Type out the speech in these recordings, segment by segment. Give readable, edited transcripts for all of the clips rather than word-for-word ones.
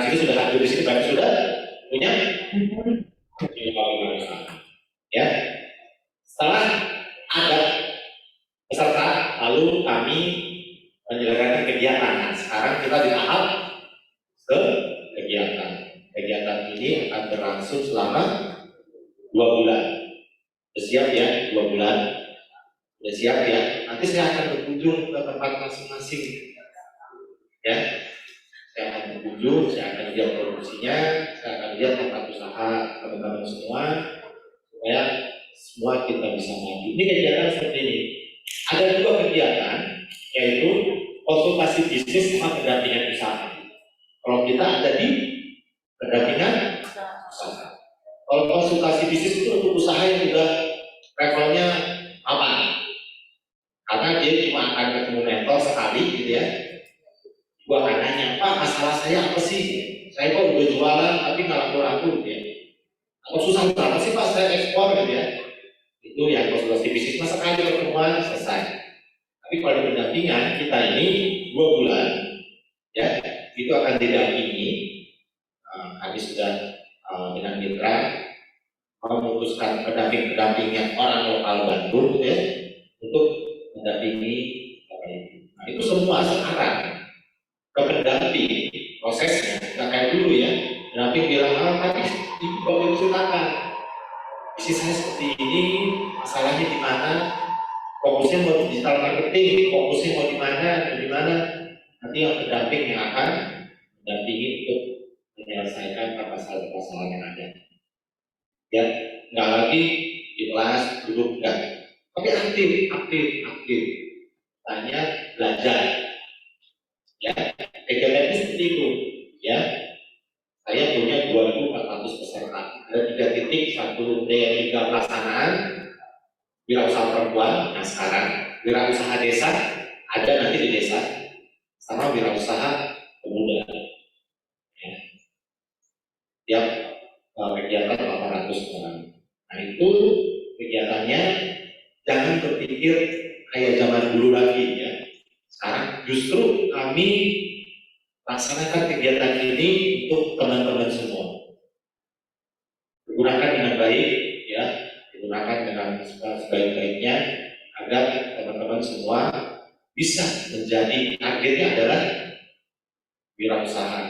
itu sudah hadir di sini, berarti sudah punya ya. Setelah ada peserta, lalu kami menyelenggarakan kegiatan. Nah, sekarang kita di tahap ke kegiatan. Kegiatan ini akan berlangsung selama 2 bulan. Sudah siap ya, 2 bulan. Sudah siap ya. Nanti saya akan berkunjung ke tempat masing-masing. Ya, saya akan berkunjung, saya akan lihat produksinya, saya akan lihat tempat usaha teman-teman semua, supaya semua kita bisa maju. Ini kegiatan seperti ini. Ada 2 kegiatan, yaitu konsultasi bisnis sama pendampingan usaha. Kalau kita ada di pendampingan usaha. Kalau konsultasi bisnis itu untuk usaha yang sudah levelnya apa? Karena dia cuma akan ketemu mentor sekali gitu ya. Gua akan nanya, Pak, masalah saya apa sih? Saya kok udah jualan tapi nggak laku-laku gitu ya. Atau susah banget sih Pak saya ekspor gitu ya. Itu yang konsultasi bisnis, masa sekali pertemuan selesai. Tapi kalau pendampingan kita ini 2 bulan ya, itu akan didampingi. Kami sudah dengan mitra memutuskan pendamping-pendampingnya orang lokal Bandung ya, untuk mendampingi apa itu. Nah, itu semua sekarang ke pendamping prosesnya nggak kayak dulu ya. Pendamping bilang, tapi ibu bapak silakan. Isi saya seperti ini, masalahnya di mana? Fokusnya mau digital marketing, fokusnya mau di mana? Nanti yang pendamping yang akan mendampingi untuk menyelesaikan permasalahan yang ada. Ya, nggak lagi di kelas duduk enggak, tapi aktif. Tanya, belajar. Ya, kegiatan itu seperti itu. Ya, saya punya 2.400 peserta. Ada 3 titik, 1 D3 pelaksanaan wirausaha perempuan. Nah sekarang wirausaha desa ada nanti di desa, sama wirausaha pemuda. Ya, tiap kegiatan 800 orang. Nah itu kegiatannya jangan berpikir kayak zaman dulu lagi ya. Sekarang justru kami laksanakan kegiatan ini untuk teman-teman semua. Digunakan dengan baik ya, digunakan dengan sebaik-baiknya agar teman-teman semua bisa menjadi, targetnya adalah wirausaha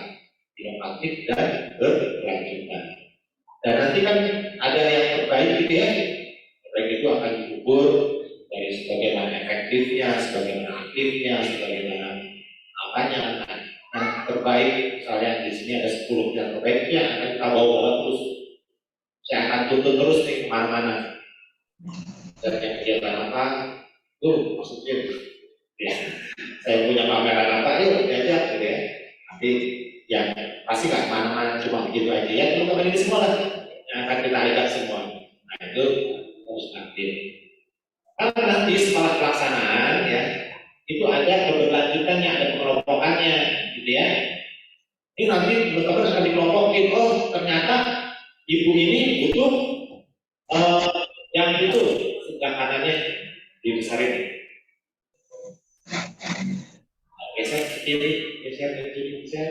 inovatif dan berkelanjutan. Dan nanti kan ada yang terbaik gitu ya. Terbaik itu akan diukur dari sebagaimana efektifnya, sebagaimana aktifnya, sebagaimana apanya. Nah, terbaik misalnya di sini ada 10 yang terbaik, yang akan kita bawa terus. Saya akan tuntut terus nih kemana-mana. Dan yang kegiatan apa? Tuh maksudnya ya. Saya punya pameran apa? Yuk diajak gitu ya. Tapi yang pasti nggak kemana-mana, cuma begitu aja ya. Teman-teman ini semua lah yang akan kita ajak semua. Nah itu harus aktif. Karena nanti setelah pelaksanaan ya, itu ada keberlanjutannya, ada pengelompokannya, gitu ya. Ini nanti teman-teman akan dikelompokin. Oh ternyata ibu ini butuh yang itu sebelah kanannya dibesarin. Geser ke kiri, geser ke kiri, geser.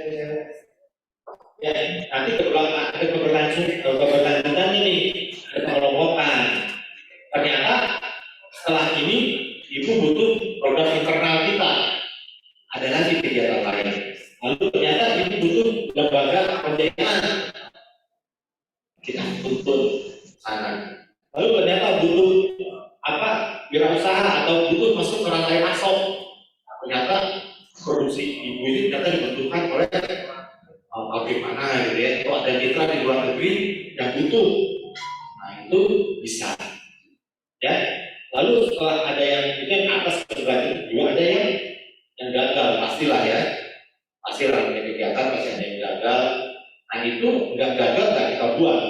Ya, nanti ada keberlanjutan ini, ada pengelompokan. Ternyata setelah ini ibu butuh produk internal kita. Ada lagi kegiatan lain. Lalu ternyata ibu butuh lembaga penjagaan. Kita tuntut sana. Lalu ternyata butuh apa? Wirausaha atau butuh masuk ke rantai pasok. Ternyata produksi ibu ini ternyata dibutuhkan oleh pabrik mana gitu ya. Kalau ada mitra di luar negeri yang butuh, nah itu bisa. Ya. Lalu setelah ada yang itu yang atas berlanjut juga ada yang gagal, pastilah ya. Pastilah punya kegiatan pasti ada yang gagal. Nah itu nggak gagal nggak kita buat,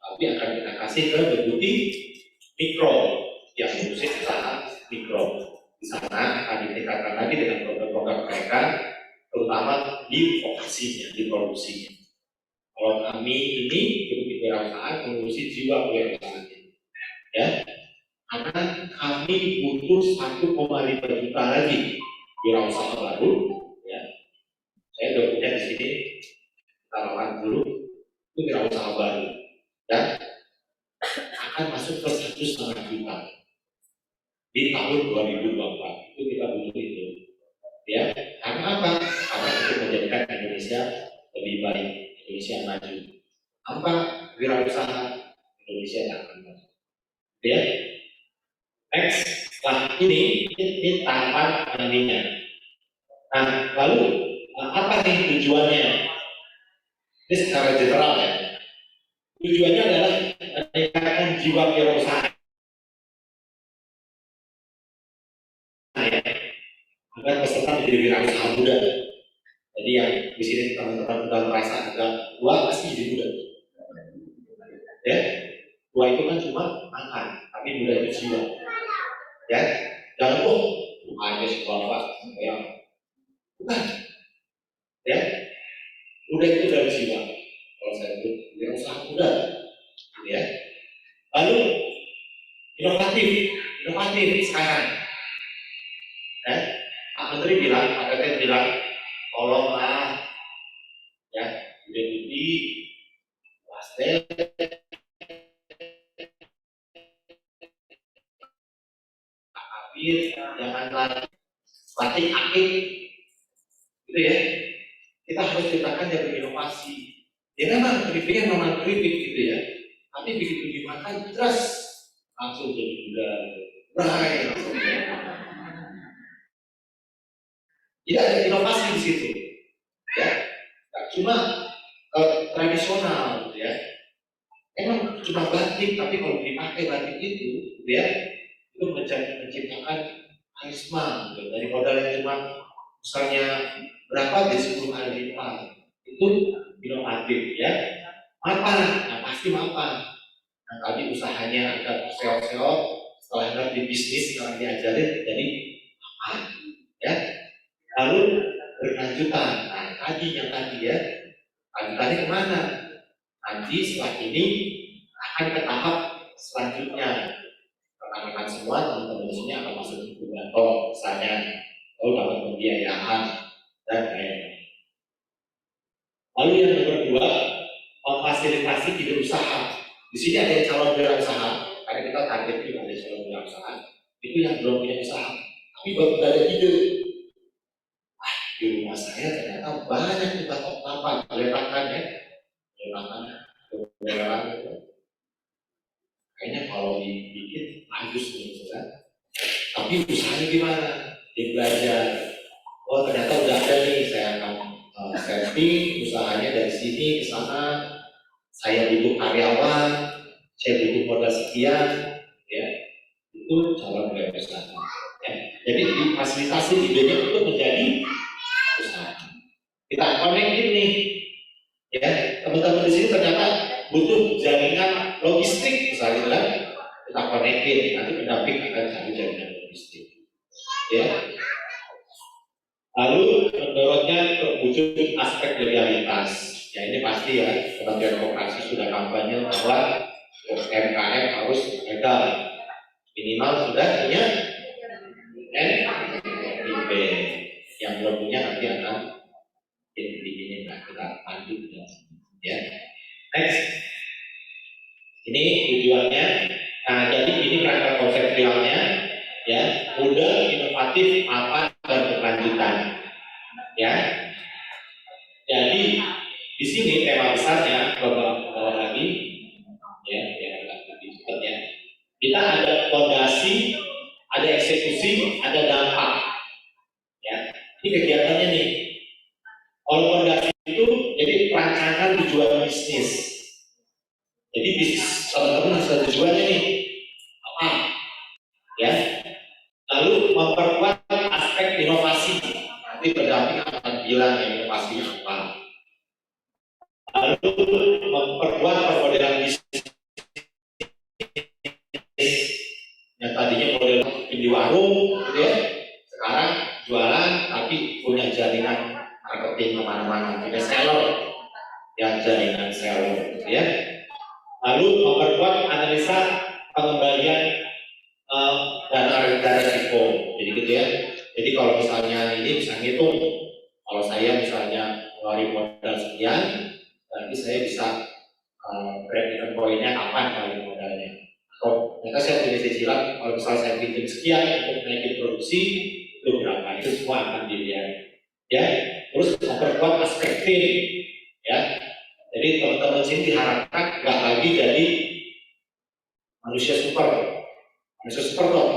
tapi akan kita kasih ke deputi mikro yang ngurusin usaha mikro. Di sana akan ditingkatkan lagi dengan program-program mereka, terutama di vokasinya, di produksinya. Kalau kami ini deputi wirausaha mengurusi jiwa wirausaha, ya, karena kami butuh 1,5 juta lagi wirausaha baru. Ya, saya sudah punya di sini taruhan dulu itu wirausaha baru dan akan masuk ke 1,5 juta di tahun 2024 itu kita butuh itu ya. Karena apa? Karena untuk menjadikan Indonesia lebih baik, Indonesia maju. Apa wirausaha Indonesia yang akan maju ya. Next, ini tahapan nantinya. Nah, lalu apa nih tujuannya? Ini secara general ya. Tujuannya adalah meningkatkan jiwa kewirausahaan ya, agar peserta menjadi wirausaha muda. Jadi yang di sini teman-teman sudah merasa agak tua pasti jadi muda. Ya, tua itu kan cuma makan, tapi muda itu jiwa. Ya, jangan hanya sebapak yang bukan. Ya, muda itu dari jiwa. Kalau saya sebut wirausaha muda, ya. Lalu inovatif sekarang. Ya, Pak Menteri bilang, Pak Teten bilang, tolonglah, ya, Deputi, Wasden, Pak Kabir, janganlah batik akik, gitu ya. Kita harus ciptakan yang berinovasi. Ya memang keripiknya memang keripik gitu ya. Tapi begitu dimakan terus langsung jadi muda, berai langsung. Tidak ada inovasi di situ, ya. Nah, cuma tradisional, gitu ya. Emang cuma batik, tapi kalau dipakai batik itu, gitu ya, itu menciptakan karisma, gitu. Dari modal yang cuma misalnya berapa di 10 kali lipat, itu inovatif, ya. Mapan, nah pasti mapan. Nah, tadi usahanya agak seok-seok, setelah ngerti bisnis, sekarang diajarin jadi mapan, ya. Lalu berkelanjutan, nah tadi yang tadi ya, tadi kemana? Nanti setelah ini akan ke tahap selanjutnya. Rekan-rekan semua teman-teman di sini akan masuk ke inkubator, misalnya, dapat pembiayaan dan lain-lain. Lalu yang kedua, memfasilitasi ide usaha. Di sini ada yang calon wirausaha, karena kita target juga ada calon wirausaha, itu yang belum punya usaha, tapi baru ada ide. Di rumah saya ternyata banyak kita kelapa, kelihatan ya, kelihatan itu. Kayaknya kalau dibikin bagus nih, kan? Tapi usahanya gimana? Dia belajar. Oh ternyata udah ada nih, saya akan setting usahanya dari sini ke sana. Saya butuh karyawan, saya butuh modal sekian, ya itu calon wirausaha. Ya. Jadi difasilitasi idenya itu menjadi usaha. Kita connectin nih, ya teman-teman di sini ternyata butuh jaringan logistik misalnya kan, kita connectin, nanti pendamping akan cari jaringan logistik, ya. Lalu mendorongnya terwujud aspek legalitas, ya ini pasti ya, Kementerian Koperasi sudah kampanye bahwa UMKM harus legal, minimal sudah punya NIP, yang belum punya nanti akan ini kita lanjut ya. Next, ini tujuannya. Nah, jadi ini kerangka konseptualnya, ya, muda, inovatif, mapan dan berkelanjutan, ya. Jadi di sini tema besarnya, bawa lagi, ya, ya. Kita ada fondasi, ada eksekusi, ada dampak, ya. Ini kegiatannya nih. Kalau fondasi itu jadi perancangan tujuan bisnis. Jadi bisnis teman-teman harus ada tujuannya nih, apa? Ya. Lalu memperkuat aspek inovasi. Nanti pendamping akan bilang inovasinya apa. Lalu memperkuat permodalan bisnis. Yang tadinya model di warung, gitu ya. Sekarang jualan tapi punya jaringan marketing kemana-mana, punya seller, yang jaringan seller, gitu ya. Lalu memperkuat analisa pengembalian dana risiko, jadi gitu ya. Jadi kalau misalnya ini bisa ngitung, kalau saya misalnya ngeluarin modal sekian, nanti saya bisa break even poinnya kapan balik modalnya. Atau ternyata saya punya cicilan, kalau misalnya saya pinjam sekian untuk naikin produksi, itu berapa? Itu semua akan dilihat. Ya, terus memperkuat aspek tim. Ya, jadi teman-teman sini diharapkan nggak lagi jadi manusia super. Manusia super loh.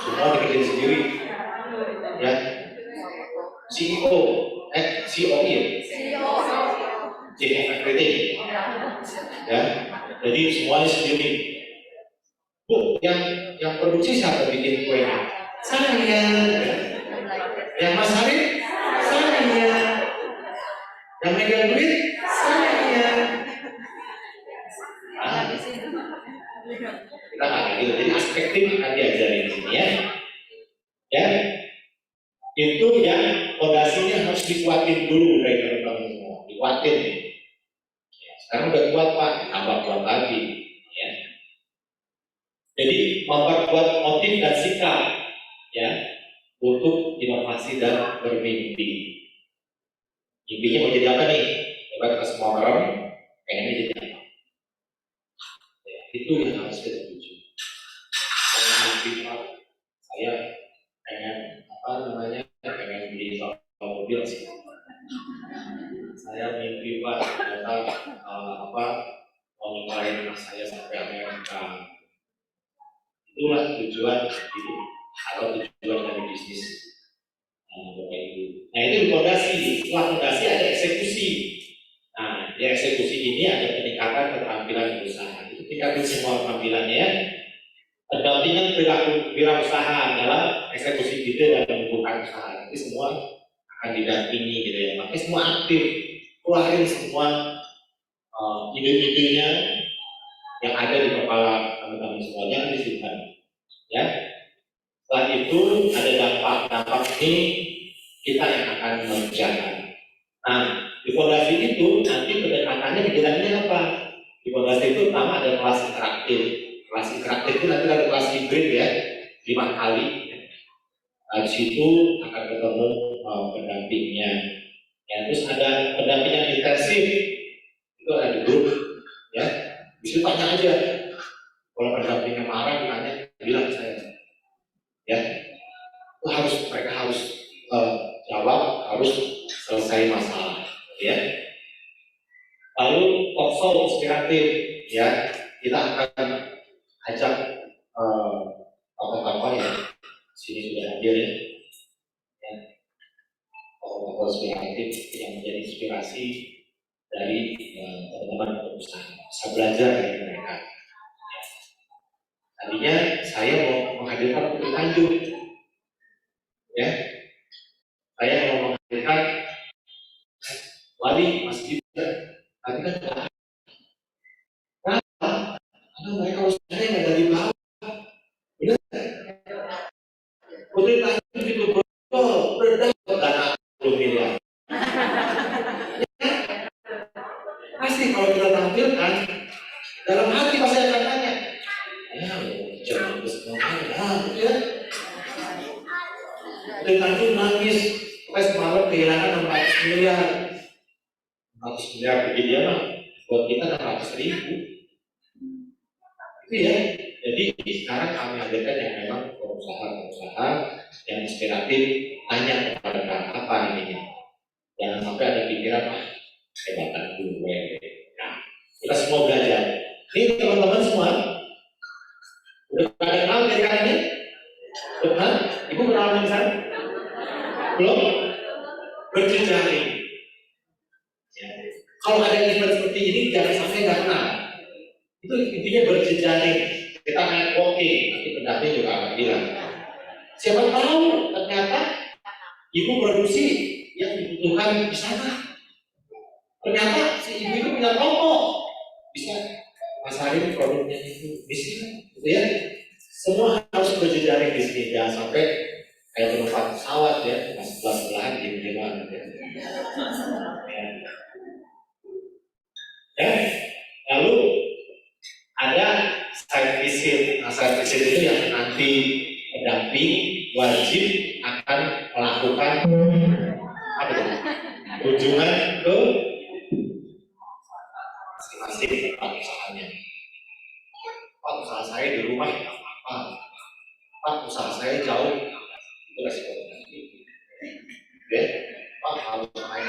Semua dikerjain sendiri. Ya, CEO, CEO ya, Chief of Everything. Ya, jadi semuanya sendiri. Bu, yang produksi siapa bikin kuenya? Saya. Yang masakin? Saya. Yang megang duit? Saya. Nah, kita nggak gitu. Jadi aspek tim akan diajarin di sini ya. Ya, itu yang fondasinya harus dikuatin dulu dari teman-teman semua. Dikuatin. Ya, sekarang udah kuat Pak, tambah kuat lagi. Ya. Jadi memperkuat motif dan sikap, ya, untuk inovasi dan bermimpi. Mimpinya mau jadi apa nih? Coba kita semua orang pengennya jadi apa? Ya, itu yang harus kita tuju. Saya pengen apa namanya? Pengen beli mobil sih. Saya mimpi Pak, ternyata mau nyekolahin anak saya sampai Amerika. Itulah tujuan hidup atau tujuan dari bisnis. Nah itu fondasi. Setelah fondasi ada eksekusi. Nah di eksekusi ini ada peningkatan keterampilan berusaha. Itu tingkatin semua keterampilannya ya. Pendampingan perilaku wirausaha dalam eksekusi ide dan pembukaan usaha. Jadi semua akan didampingi gitu ya. Makanya semua aktif, keluarin semua ide-idenya yang ada di kepala teman-teman semuanya disimpan. Ya. Setelah itu ada dampak ini kita yang akan mengerjakan. Nah, di fondasi itu nanti pendekatannya di bidangnya apa? Di fondasi itu pertama ada kelas interaktif. Kelas interaktif itu nanti ada kelas hibrid ya, 5 kali. Di situ akan ketemu pendampingnya. Ya, terus ada pendampingan intensif. Itu ada di grup, ya. Bisa tanya aja. Kalau pendampingnya marah, ditanya, bilang saya. Ya, mereka harus jawab, harus selesai masalah, ya. Lalu talkshow inspiratif, ya, kita akan ajak tokoh-tokoh yang sini sudah hadir ya, tokoh-tokoh inspiratif yang menjadi inspirasi dari teman-teman pengusaha, bisa belajar dari mereka. Tadinya saya mau menghadirkan Putri Tanjung, ya. Saya mau menghadirkan Wali Mas Gibran, tapi kan kenapa? Karena mereka usahanya nggak dari bawah, benar? Putri Tanjung itu beredar dana 10 miliar. Pasti kalau kita tampilkan, dalam hati pasti akan tanya, ya jangan kesemuanya, ya. Putri Tanjung nangis, pas malam kehilangan 400 miliar. 400 miliar bagi dia mah, buat kita 600.000. Itu ya. Jadi sekarang kami hadirkan yang memang pengusaha-pengusaha yang inspiratif, tanya kepada apa ini. Jangan sampai ada pikiran hebatan gue. Nah, kita semua belajar. Ini teman-teman semua udah pada kenal dari kanannya? Benar? Ibu kenal dengan saya? Belum? Berjejaring. Ya. Kalau ada event seperti ini, jangan sampai nggak kenal. Itu intinya berjejaring. Kita networking, nanti pendamping juga akan bilang. Siapa tahu ternyata ibu produksi yang dibutuhkan di sana. Ternyata si ibu itu punya toko, bisa masarin produknya itu bisa, gitu ya. Semua harus berjejaring di sini, jangan sampai kayak penumpang pesawat ya, sebelah-sebelahan gimana ya. Ya, lalu ada site visit. Nah, site visit itu yang nanti pendamping wajib akan melakukan apa itu? Kunjungan ke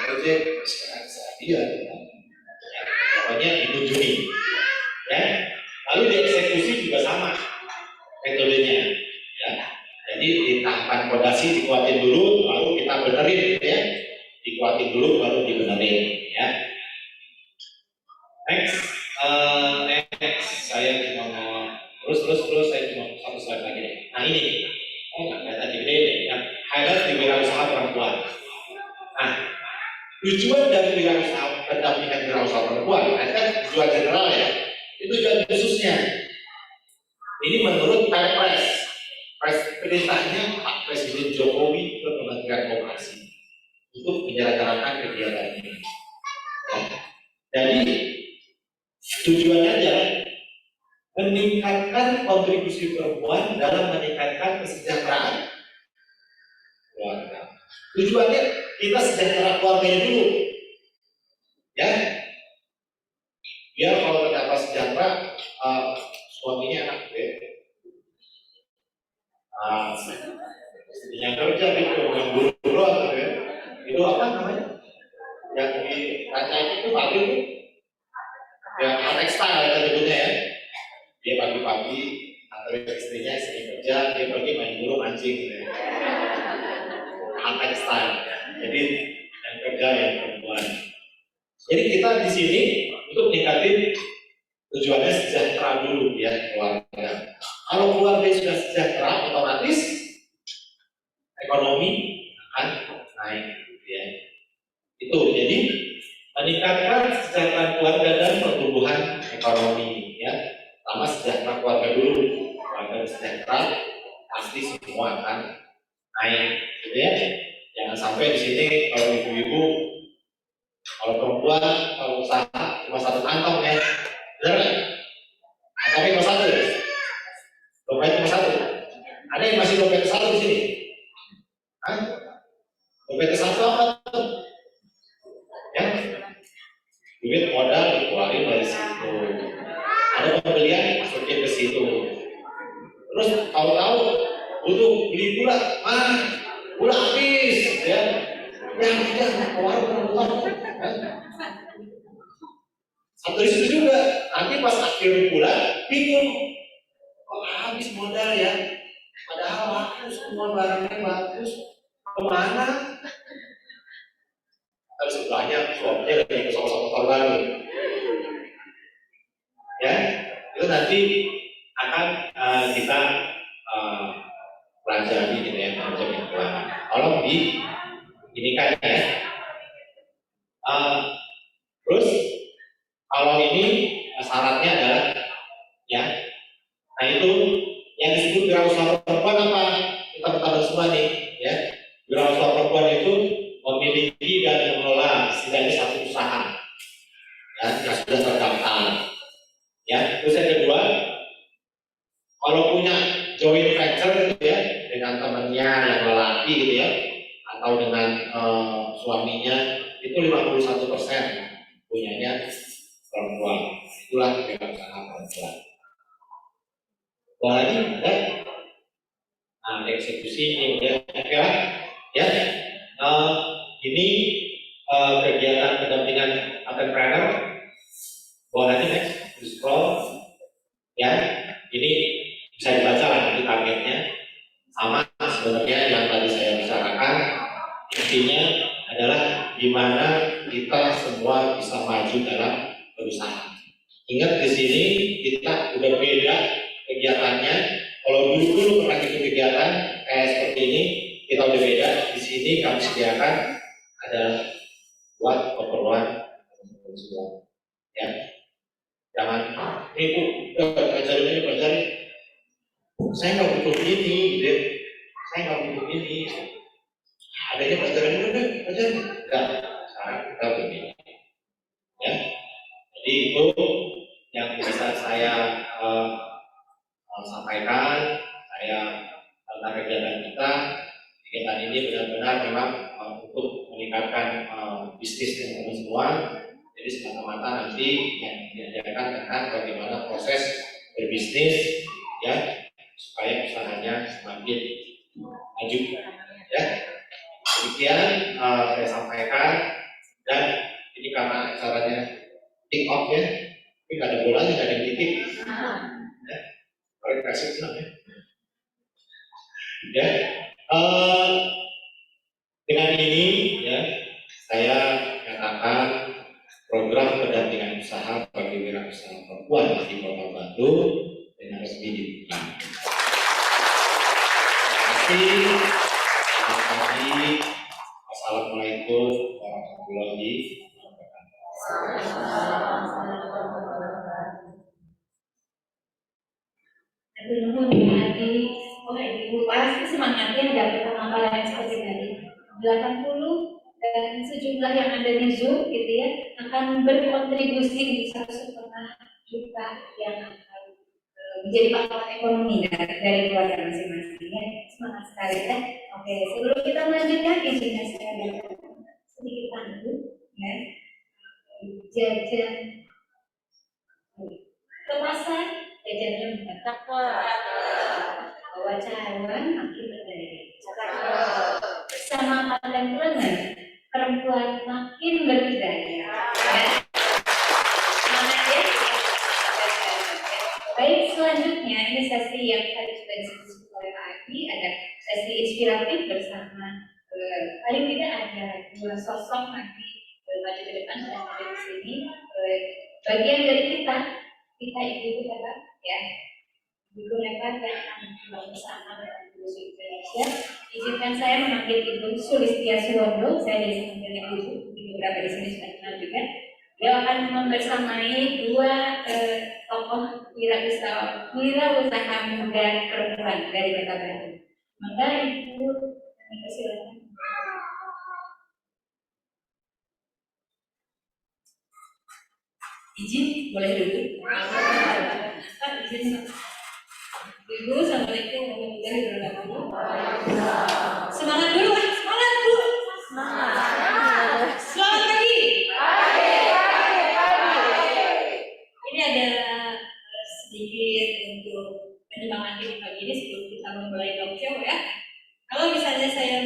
project sekarang dia ya. Pokoknya itu Juni ya. Lalu di eksekusi juga sama metodenya ya. Jadi di tahapan fondasi dikuatin dulu, lalu kita benerin gitu ya. Dikuatin dulu baru dibenerin ya. Next, saya cuma mau terus saya cuma satu slide lagi deh. Nah ini, nggak tadi deh, yang highlight di wirausaha perempuan. Nah, tujuan dari wirausaha pendampingan wirausaha perempuan, kan tujuan general ya, itu tujuan khususnya. Ini menurut Perpres perintahnya Pak Presiden Jokowi ke Kementerian Koperasi untuk menyelenggarakan kegiatan ini. Ya. Jadi tujuannya adalah meningkatkan kontribusi perempuan dalam meningkatkan kesejahteraan keluarga. Tujuannya kita sejahtera keluarganya dulu, ya. Biar kalau terdapat sejahtera, suaminya enak, ya. Yang kerja gitu, yang buru-buru atau ya, itu apa namanya? Yang di kaca itu pabrik itu, yang tekstil kita sebutnya ya. Dia pagi-pagi antar istrinya sering kerja, dia pergi main burung mancing gitu ya. Tekstil, jadi yang kerja yang perempuan. Jadi kita di sini untuk meningkatin tujuannya sejahtera dulu ya keluarga. Kalau keluarga sudah sejahtera, otomatis ekonomi akan naik, ya. Itu jadi meningkatkan kesejahteraan keluarga dan pertumbuhan ekonomi, ya. Pertama sejahtera keluarga dulu, keluarga sejahtera pasti semua akan naik, gitu ya. Jangan sampai di sini kalau ibu-ibu, kalau perempuan, kalau usaha cuma satu kantong ya, benar nggak? Tapi cuma satu, dompet cuma satu. Ada yang masih dompet satu di sini? Hah? Dompet satu apa? Ya, duit modal dikeluarin dari situ. Ada pembelian masukin ke situ. Terus tahu-tahu butuh beli gula, gula habis, ya. Yang tidak keluar satu di situ juga. Nanti pas akhir bulan bingung, kok habis modal ya? Padahal bagus, semua barangnya bagus. Kemana? Terus sebelahnya suaminya lagi ke sosok motor baru. Ya, itu nanti akan kita pelajari gitu ya, manajemen keuangan. Kalau di ini kan ya. Terus kalau ini syaratnya adalah ya, nah itu yang disebut wirausaha perempuan apa? Kita ketahui semua nih, ya. Wirausaha perempuan itu memiliki dan mengelola setidaknya satu usaha, ya, yang sudah terdaftar. Ya, terus yang kedua, kalau punya joint venture gitu ya, dengan temannya yang lelaki gitu ya, atau dengan suaminya, itu 51% punyanya perempuan. Itulah wirausaha perempuan. Lagi ada eksekusi ini udah ya. Ini kegiatan pendampingan entrepreneur. Boleh nanti next, scroll ya. Ini bisa dibaca lah nanti targetnya. Sama sebenarnya yang tadi saya bicarakan, intinya adalah gimana kita semua bisa maju dalam berusaha. Ingat di sini kita udah beda kegiatannya. Kalau dulu pernah ikut kegiatan kayak seperti ini, kita udah beda. Di sini kami sediakan ada buat keperluan semua. Ya, jangan itu pelajari. Saya nggak butuh ini, gitu. Saya nggak butuh ini. Adanya pelajaran ini udah pelajaran. Enggak, sekarang kita begini. Ya, jadi itu yang bisa saya sampaikan. Saya tentang kegiatan kita. Kegiatan ini benar-benar memang untuk meningkatkan bisnis teman-teman semua. Jadi semata-mata nanti yang diajarkan tentang bagaimana proses berbisnis, ya, supaya usahanya semakin maju. Ya, demikian saya sampaikan. Kick off ya, tapi nggak ada bolanya, nggak ada yang titip. Ya, paling kasih senang ya. Ya, dengan ini ya saya katakan program pendampingan usaha bagi wirausaha perempuan di Kota Bandung dengan resmi dibuka. Terima kasih. Assalamualaikum warahmatullahi Ibu pasti semangatnya dapat pengambalan seperti tadi 80 dan sejumlah yang ada di Zoom gitu ya akan berkontribusi di 1,5 juta yang akan menjadi pahlawan ekonomi dari keluarga masing-masing ya. Semangat sekali ya. Oke, sebelum kita melanjutkan izinkan saya sedikit pandu ya. Jajan kemasan jajannya bawa cawan makin berdaya. Bersama kalian lengan perempuan makin berdaya. Semangat ya. Baik, selanjutnya ini sesi yang tadi sudah disebut oleh Pak Adi, ada sesi inspiratif bersama paling tidak ada dua sosok nanti maju ke depan sudah ada di sini. Bagian dari kita ibu ya. Ibu hebat yang akan membangun bersama dengan Ibu Indonesia. Izinkan saya memanggil Ibu Sulistia Suwondo. Saya di sini Ibu di beberapa di sini sudah kenal juga. Beliau akan membersamai dua tokoh wirausaha muda perempuan dari Kota Bandung. Maka Ibu silakan. Izin boleh duduk. Izin. Ibu, assalamualaikum warahmatullahi wabarakatuh. Semangat dulu, semangat Bu. Semangat. Selamat pagi. Ini ada sedikit untuk menyemangati pagi ini sebelum kita memulai talk show ya. Kalau misalnya saya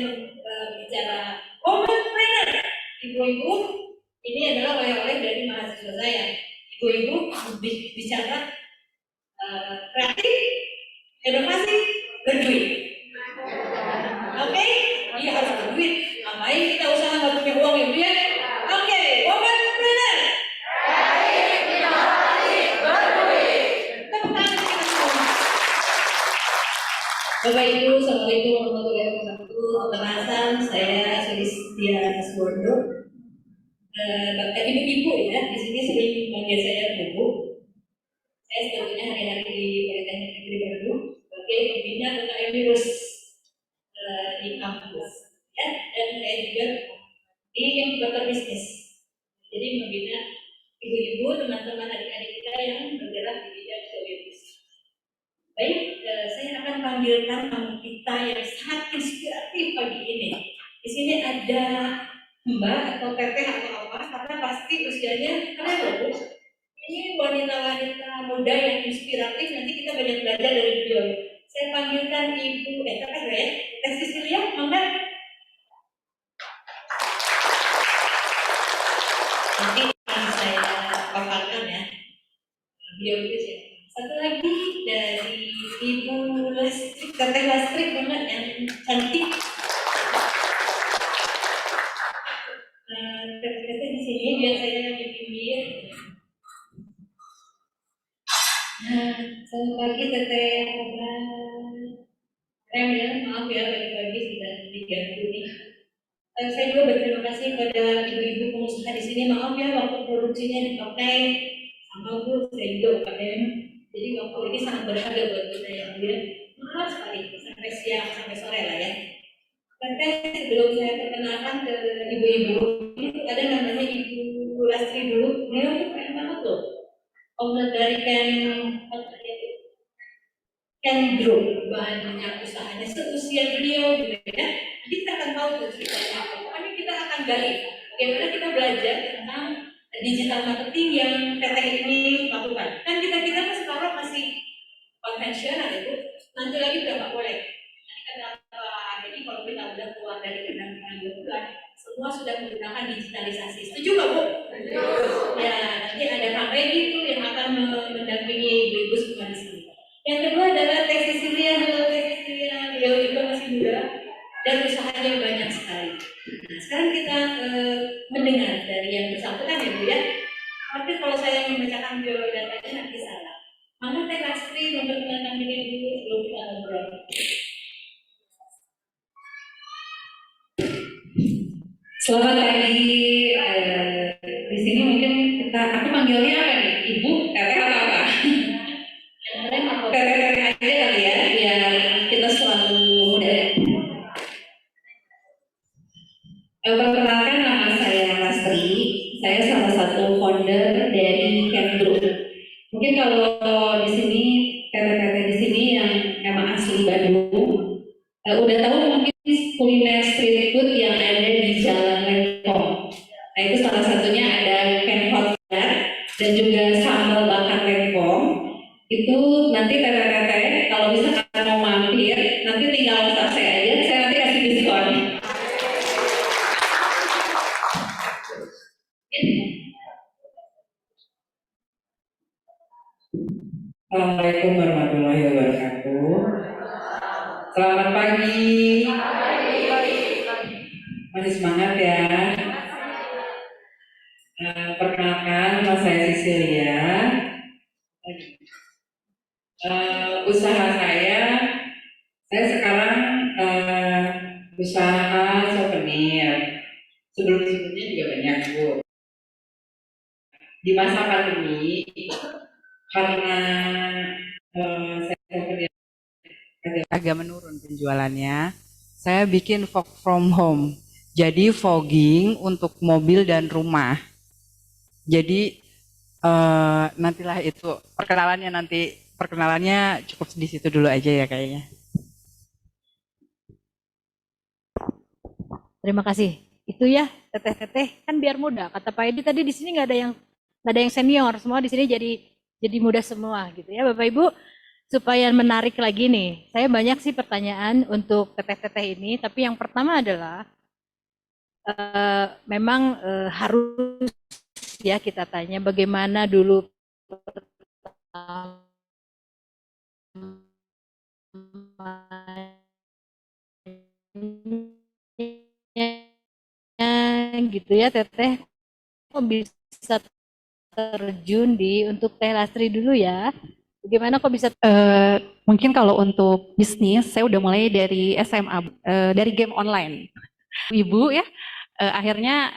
bicara woman planner, ibu-ibu, ini adalah oleh-oleh dari mahasiswa saya. Ibu-ibu bicara kreatif, inovasi, berduit. Oke? Iya harus berduit. Ngapain kita usaha nggak punya uang ya Bu ya? Oke, woman planner. Inovasi, berduit. Tepuk tangan kita semua. Bapak Ibu, assalamualaikum warahmatullahi wabarakatuh. Perkenalkan, saya Sulistia Suwondo. Bapak Ibu ya, di sini sering manggil saya Bu. Saya sebetulnya hari-hari di Politeknik Negeri Bandung sebagai pembina UKM Virus di kampus, ya, dan saya juga di inkubator bisnis. Jadi membina ibu-ibu, teman-teman adik-adik kita yang bergerak di bidang bisnis. Baik, saya akan panggilkan tamu kita yang sangat inspiratif pagi ini. Di sini ada Mbak atau Teteh atau apa, karena pasti usianya keren loh Bu. Ini wanita-wanita muda yang inspiratif, nanti kita banyak belajar dari beliau. Saya panggilkan Ibu, Teteh ya, Teh Cecilia, mangga. Nanti akan saya paparkan ya, beliau itu siapa. Satu lagi dari Ibu Lastrik, Teteh Lastrik banget yang cantik. Teteh di sini biar saya di pinggir. Selamat pagi Teteh. Maaf ya pagi-pagi sudah diganggu nih. Saya juga berterima kasih kepada ibu-ibu pengusaha di sini. Maaf ya waktu produksinya dipakai sama Bu, saya juga UKM. Jadi waktu ini sangat berharga buat kita ya Bu ya. Maaf sekali sampai siang sampai sore lah ya. Teteh sebelum saya perkenalkan ke ibu-ibu, ini ada namanya Ibu Lastri dulu. Beliau keren banget loh. Owner dari Ken Group, banyak usahanya seusia beliau gitu ya. Jadi kita akan tahu tuh ceritanya apa. Pokoknya kita akan gali bagaimana kita belajar tentang digital marketing yang Teteh ini lakukan. Kan kita sekarang masih konvensional itu, nanti lagi udah nggak boleh. Nanti kenapa jadi kalau kita udah keluar dari pendampingan bulan, semua sudah menggunakan digitalisasi. Setuju nggak Bu? Ya, nanti ada Kak Peggy itu yang akan mendampingi ibu-ibu semua di sini. Yang kedua adalah Teh Cecilia, halo Teh Cecilia, beliau juga masih muda dan usahanya banyak sekali. Nah, sekarang kita mendengar dari yang bersangkutan ya Bu ya. Tapi kalau saya membacakan biodatanya nanti salah. Maka Teh Lastri memperkenalkan diri dulu sebelum kita ngobrol. Selamat pagi. Di sini mungkin aku panggilnya apa nih? Ibu, teteh atau apa? Teteh aja kali ya, biar kita selalu muda. Perkenalkan, nama saya Lastri. Saya salah satu founder dari Cat Group. Mungkin kalau di sini teteh-teteh di sini yang emang asli Bandung, udah tahu mungkin kuliner street food yang ada di Jalan Lengkong. Nah itu salah satunya ada Ken Hotbar dan juga sambal bakar Lengkong. Itu nanti teteh-teteh kalau misalkan mau mampir, nanti tinggal WhatsApp saya aja, saya nanti kasih diskon. Assalamualaikum warahmatullahi wabarakatuh. Selamat pagi. Masih semangat ya. Perkenalkan, nama saya Cecilia. Usaha saya sekarang usaha souvenir. Sebelum-sebelumnya juga banyak Bu. Di masa pandemi, karena saya agak menurun penjualannya, saya bikin fog from home. Jadi fogging untuk mobil dan rumah. Jadi nantilah itu perkenalannya cukup di situ dulu aja ya kayaknya. Terima kasih. Itu ya, teteh-teteh kan biar muda. Kata Pak Edi tadi di sini nggak ada yang senior, semua di sini jadi muda semua gitu ya, Bapak Ibu. Supaya menarik lagi nih, saya banyak sih pertanyaan untuk teteh-teteh ini, tapi yang pertama adalah memang harus ya kita tanya bagaimana dulu gitu ya Teteh, kok bisa terjun untuk Teh Lastri dulu ya. Bagaimana kok bisa? Mungkin kalau untuk bisnis, saya udah mulai dari SMA, dari game online. Ibu ya, akhirnya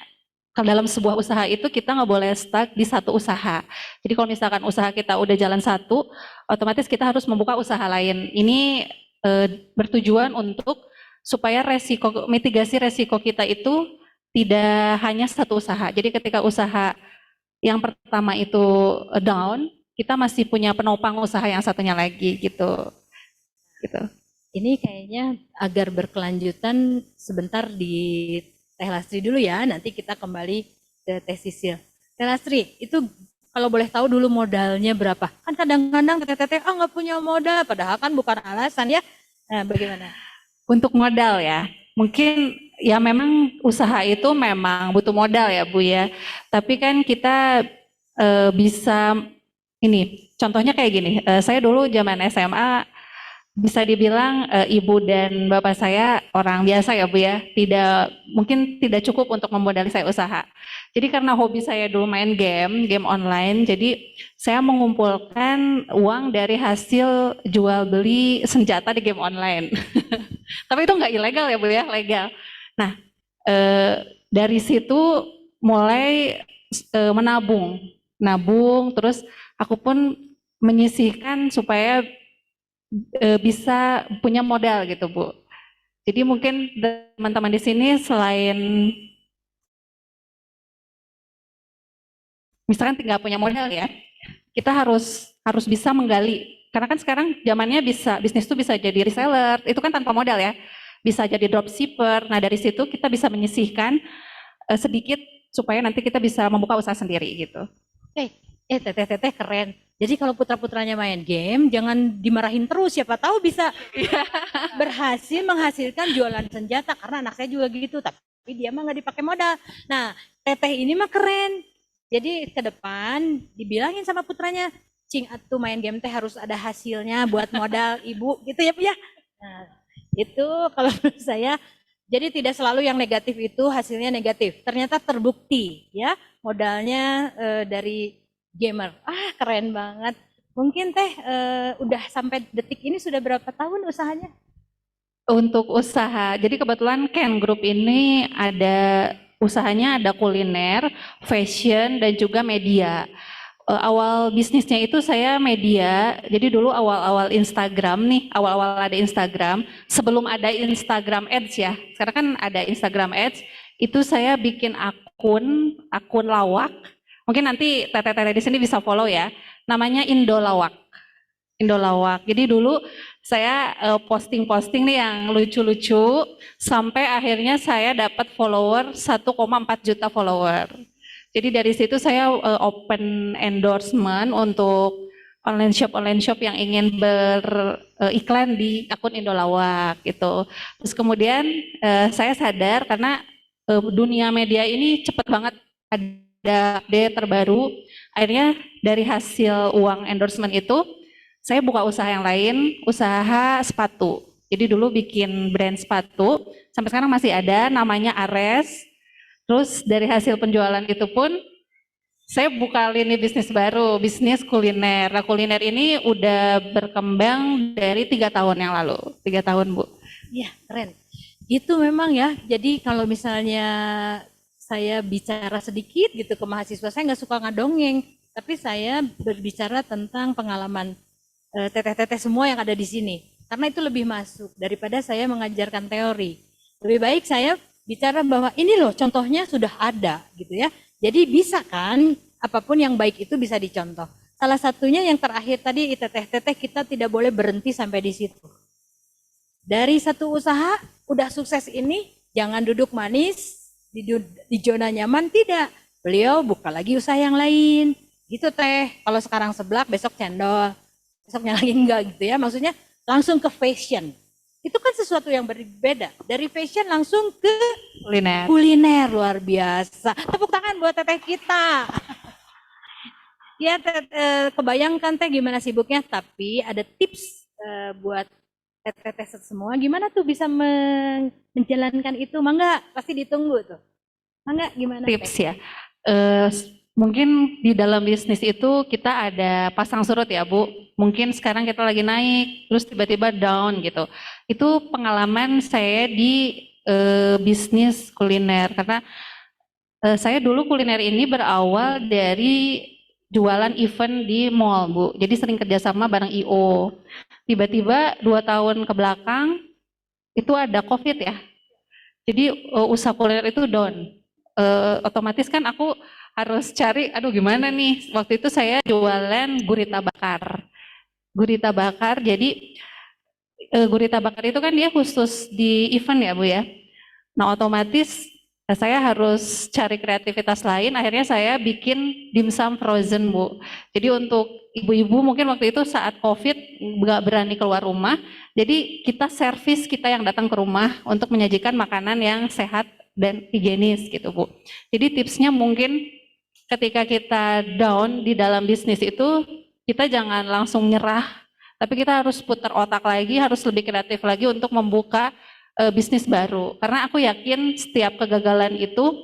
kalau dalam sebuah usaha itu kita nggak boleh stuck di satu usaha. Jadi kalau misalkan usaha kita udah jalan satu, otomatis kita harus membuka usaha lain. Ini bertujuan untuk supaya mitigasi resiko kita itu tidak hanya satu usaha. Jadi ketika usaha yang pertama itu down, kita masih punya penopang usaha yang satunya lagi gitu. Ini kayaknya agar berkelanjutan sebentar di Teh Lastri dulu ya, nanti kita kembali ke Teh Sisil. Teh Lastri, itu kalau boleh tahu dulu modalnya berapa? Kan kadang-kadang teteh-teteh nggak punya modal, padahal kan bukan alasan ya. Nah, bagaimana? Untuk modal ya, mungkin ya memang usaha itu memang butuh modal ya Bu ya. Tapi kan kita bisa ini, contohnya kayak gini, saya dulu zaman SMA bisa dibilang ibu dan bapak saya orang biasa ya Bu ya, mungkin tidak cukup untuk memodali saya usaha. Jadi karena hobi saya dulu main game online, jadi saya mengumpulkan uang dari hasil jual beli senjata di game online. Tapi itu nggak ilegal ya Bu ya, legal. Nah dari situ mulai menabung, terus aku pun menyisihkan supaya bisa punya modal gitu Bu. Jadi mungkin teman-teman di sini selain misalkan tinggal punya modal ya, kita harus bisa menggali. Karena kan sekarang zamannya bisnis itu bisa jadi reseller, itu kan tanpa modal ya. Bisa jadi dropshipper. Nah dari situ kita bisa menyisihkan sedikit supaya nanti kita bisa membuka usaha sendiri gitu. Teteh keren. Jadi kalau putra-putranya main game, jangan dimarahin terus. Siapa tahu bisa berhasil menghasilkan jualan senjata. Karena anak saya juga gitu. Tapi dia mah nggak dipakai modal. Nah, teteh ini mah keren. Jadi ke depan dibilangin sama putranya, cing atuh main game teh harus ada hasilnya buat modal ibu gitu ya Bu ya. Nah, itu kalau menurut saya, jadi tidak selalu yang negatif itu hasilnya negatif. Ternyata terbukti ya modalnya dari gamer. Ah keren banget. Mungkin teh udah sampai detik ini sudah berapa tahun usahanya? Untuk usaha, jadi kebetulan Ken Group ini ada usahanya ada kuliner, fashion, dan juga media. Awal bisnisnya itu saya media, jadi dulu awal-awal Instagram nih, awal-awal ada Instagram, sebelum ada Instagram Ads ya, sekarang kan ada Instagram Ads, itu saya bikin akun lawak, mungkin nanti teteh-teteh di sini bisa follow ya, namanya Indolawak. Indolawak. Jadi dulu saya posting-posting nih yang lucu-lucu sampai akhirnya saya dapat follower 1,4 juta follower. Jadi dari situ saya open endorsement untuk online shop yang ingin beriklan di akun Indolawak gitu. Terus kemudian saya sadar karena dunia media ini cepat banget ada update terbaru. Akhirnya dari hasil uang endorsement itu saya buka usaha yang lain, usaha sepatu. Jadi dulu bikin brand sepatu, sampai sekarang masih ada, namanya Ares. Terus dari hasil penjualan itu pun, saya buka lini bisnis baru, bisnis kuliner. Nah kuliner ini udah berkembang dari 3 tahun yang lalu, 3 tahun Bu. Iya keren. Itu memang ya. Jadi kalau misalnya saya bicara sedikit gitu ke mahasiswa, saya nggak suka ngadongeng, tapi saya berbicara tentang pengalaman teteh-teteh semua yang ada di sini. Karena itu lebih masuk daripada saya mengajarkan teori. Lebih baik saya bicara bahwa ini loh contohnya sudah ada gitu ya. Jadi bisa kan apapun yang baik itu bisa dicontoh. Salah satunya yang terakhir tadi teteh-teteh kita tidak boleh berhenti sampai di situ. Dari satu usaha udah sukses ini jangan duduk manis di zona nyaman, tidak. Beliau buka lagi usaha yang lain. Gitu teh. Kalau sekarang seblak besok cendol. Besoknya lagi enggak gitu ya, maksudnya langsung ke fashion. Itu kan sesuatu yang berbeda. Dari fashion langsung ke kuliner luar biasa. Tepuk tangan buat teteh kita. Ya, kebayangkan teh gimana sibuknya, tapi ada tips buat teteh semua. Gimana tuh bisa menjalankan itu? Mangga, pasti ditunggu tuh. Mangga gimana? Tips ya. Mungkin di dalam bisnis itu kita ada pasang surut ya Bu. Mungkin sekarang kita lagi naik, terus tiba-tiba down gitu. Itu pengalaman saya di bisnis kuliner. Karena saya dulu kuliner ini berawal dari jualan event di mall Bu. Jadi sering kerjasama bareng IO. Tiba-tiba 2 tahun ke belakang itu ada COVID ya. Jadi usaha kuliner itu down. Otomatis kan aku harus cari, aduh gimana nih, waktu itu saya jualan gurita bakar. Gurita bakar, jadi gurita bakar itu kan dia khusus di event ya Bu ya. Nah otomatis saya harus cari kreativitas lain, akhirnya saya bikin dimsum frozen Bu. Jadi untuk ibu-ibu mungkin waktu itu saat COVID nggak berani keluar rumah, jadi kita servis kita yang datang ke rumah untuk menyajikan makanan yang sehat dan higienis gitu Bu. Jadi tipsnya mungkin ketika kita down di dalam bisnis itu, kita jangan langsung nyerah, tapi kita harus putar otak lagi, harus lebih kreatif lagi untuk membuka bisnis baru. Karena aku yakin setiap kegagalan itu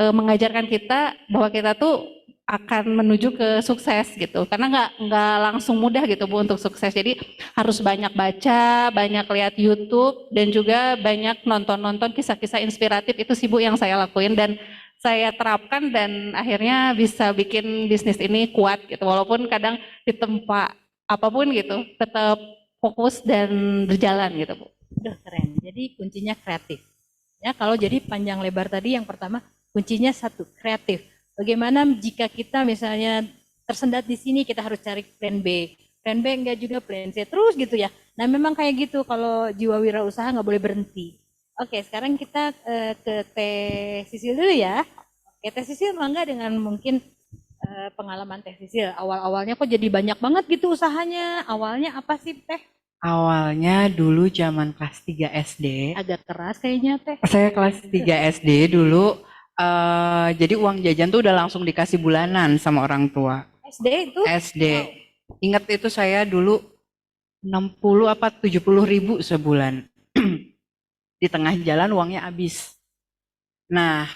mengajarkan kita bahwa kita tuh akan menuju ke sukses gitu. Karena nggak langsung mudah gitu Bu untuk sukses. Jadi harus banyak baca, banyak lihat YouTube, dan juga banyak nonton-nonton kisah-kisah inspiratif. Itu sih Bu yang saya lakuin dan saya terapkan dan akhirnya bisa bikin bisnis ini kuat gitu. Walaupun kadang ditempa apapun gitu, tetap fokus dan berjalan gitu Bu. Udah keren. Jadi kuncinya kreatif. Ya, kalau jadi panjang lebar tadi yang pertama kuncinya satu, kreatif. Bagaimana jika kita misalnya tersendat di sini kita harus cari plan B. Plan B enggak juga plan C terus gitu ya. Nah, memang kayak gitu kalau jiwa wirausaha nggak boleh berhenti. Oke, sekarang kita ke Teh Sisil dulu ya. Oke, Teh Sisil mangga dengan mungkin pengalaman Teh Sisil. Awal-awalnya kok jadi banyak banget gitu usahanya. Awalnya apa sih Teh? Awalnya dulu zaman kelas 3 SD. Agak keras kayaknya Teh. Saya kelas 3 SD dulu Jadi uang jajan tuh udah langsung dikasih bulanan sama orang tua. SD itu? SD. Ingat itu saya dulu 60 apa 70 ribu sebulan. Di tengah jalan uangnya habis. Nah,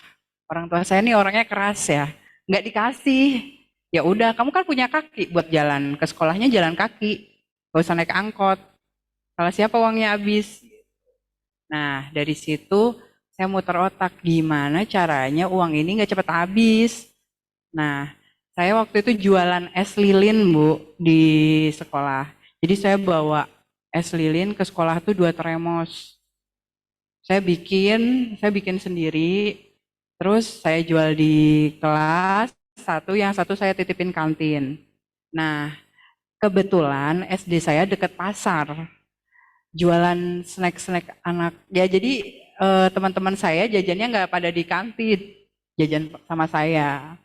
orang tua saya nih orangnya keras ya. Nggak dikasih. Ya udah, kamu kan punya kaki buat jalan. Ke sekolahnya jalan kaki. Gak usah naik angkot. Kalau siapa uangnya habis. Nah, dari situ saya muter otak gimana caranya uang ini nggak cepat habis. Nah, saya waktu itu jualan es lilin, Bu, di sekolah. Jadi saya bawa es lilin ke sekolah tuh 2 termos. Saya bikin sendiri. Terus saya jual di kelas, yang satu saya titipin kantin. Nah, kebetulan SD saya deket pasar. Jualan snack-snack anak. Ya jadi teman-teman saya jajannya nggak pada di kantin, jajan sama saya.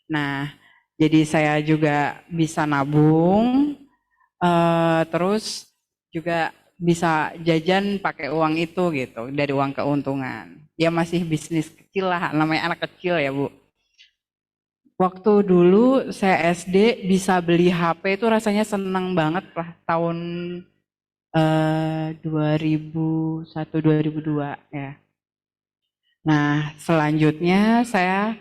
Nah, jadi saya juga bisa nabung, terus juga bisa jajan pakai uang itu gitu, dari uang keuntungan. Ya masih bisnis kecil lah, namanya anak kecil ya Bu. Waktu dulu saya SD bisa beli HP itu rasanya senang banget lah, tahun 2001-2002 ya. Nah, selanjutnya saya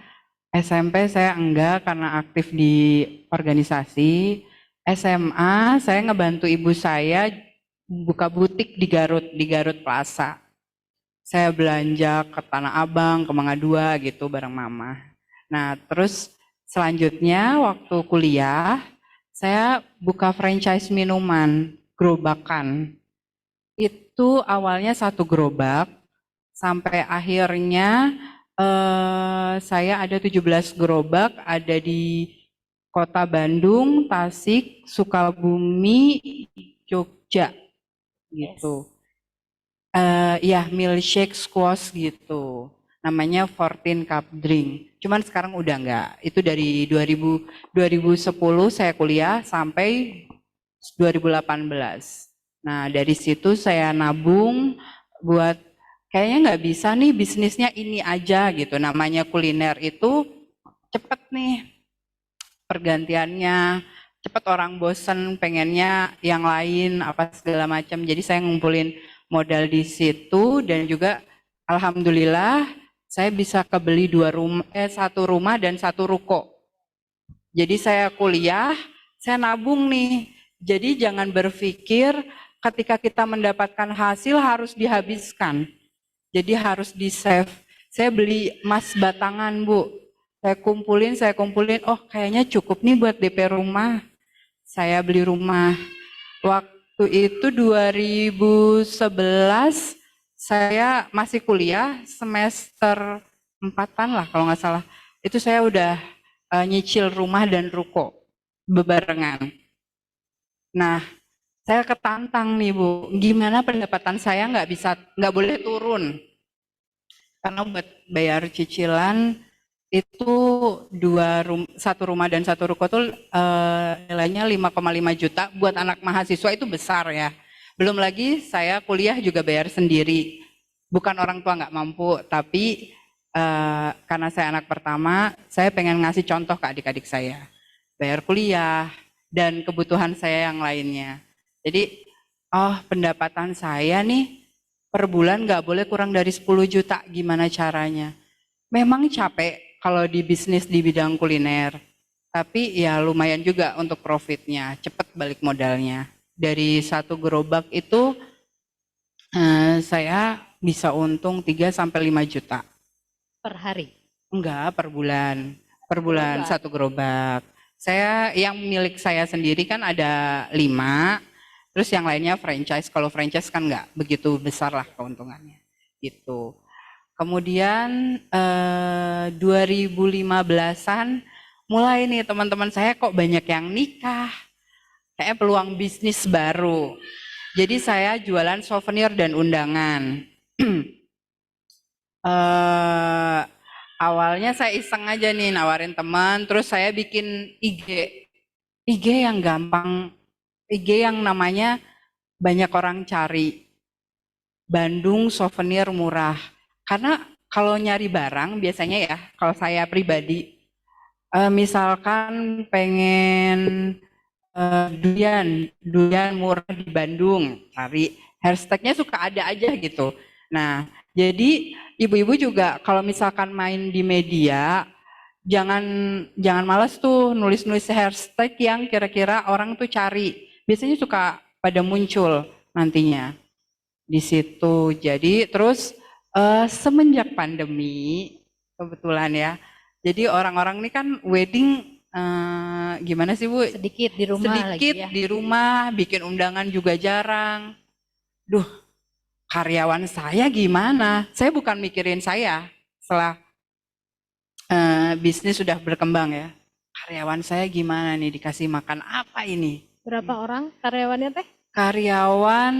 SMP saya enggak karena aktif di organisasi. SMA saya ngebantu ibu saya buka butik di Garut Plaza. Saya belanja ke Tanah Abang, ke Mangga Dua gitu bareng mama. Nah, terus selanjutnya waktu kuliah saya buka franchise minuman, gerobakan. Itu awalnya 1 gerobak, sampai akhirnya saya ada 17 gerobak, ada di Kota Bandung, Tasik, Sukabumi, Jogja gitu. Ya milkshake squash gitu. Namanya 14 cup drink. Cuman sekarang udah enggak. Itu dari 2010 saya kuliah sampai 2018. Nah, dari situ saya nabung buat kayaknya nggak bisa nih bisnisnya ini aja gitu. Namanya kuliner itu cepet nih pergantiannya, cepet orang bosen pengennya yang lain apa segala macam. Jadi saya ngumpulin modal di situ dan juga alhamdulillah saya bisa kebeli 1 rumah dan 1 ruko. Jadi saya kuliah, saya nabung nih. Jadi jangan berpikir ketika kita mendapatkan hasil harus dihabiskan. Jadi harus di-save. Saya beli emas batangan, Bu. Saya kumpulin, oh kayaknya cukup nih buat DP rumah. Saya beli rumah. Waktu itu 2011, saya masih kuliah, semester 4-an lah kalau nggak salah. Itu saya udah nyicil rumah dan ruko bebarengan. Nah, saya ketantang nih Bu, gimana pendapatan saya nggak boleh turun. Karena buat bayar cicilan itu 1 rumah dan 1 ruko tuh nilainya 5,5 juta buat anak mahasiswa itu besar ya. Belum lagi saya kuliah juga bayar sendiri. Bukan orang tua nggak mampu, tapi karena saya anak pertama, saya pengen ngasih contoh ke adik-adik saya. Bayar kuliah dan kebutuhan saya yang lainnya. Jadi, pendapatan saya nih per bulan nggak boleh kurang dari 10 juta, gimana caranya? Memang capek kalau di bisnis di bidang kuliner, tapi ya lumayan juga untuk profitnya, cepet balik modalnya. Dari 1 gerobak itu saya bisa untung 3-5 juta. Per hari? Enggak, per bulan. Per bulan 1 gerobak. Saya yang milik saya sendiri kan ada 5, terus yang lainnya franchise. Kalau franchise kan enggak begitu besar lah keuntungannya. Gitu. Kemudian 2015-an mulai nih teman-teman saya kok banyak yang nikah. Kayak peluang bisnis baru. Jadi saya jualan souvenir dan undangan. Awalnya saya iseng aja nih nawarin teman, terus saya bikin IG yang gampang, IG yang namanya banyak orang cari, Bandung Souvenir Murah. Karena kalau nyari barang biasanya ya, kalau saya pribadi, misalkan pengen durian murah di Bandung, cari hashtagnya suka ada aja gitu. Nah, jadi ibu-ibu juga kalau misalkan main di media, jangan jangan malas tuh nulis-nulis hashtag yang kira-kira orang tuh cari. Biasanya suka pada muncul nantinya di situ. Jadi terus semenjak pandemi kebetulan ya. Jadi orang-orang ini kan wedding gimana sih Bu? Sedikit di rumah Sedikit lagi ya. di rumah, bikin undangan juga jarang. Duh, karyawan saya gimana? Saya bukan mikirin saya setelah bisnis sudah berkembang ya. Karyawan saya gimana nih, dikasih makan apa ini? Berapa orang karyawannya teh? Karyawan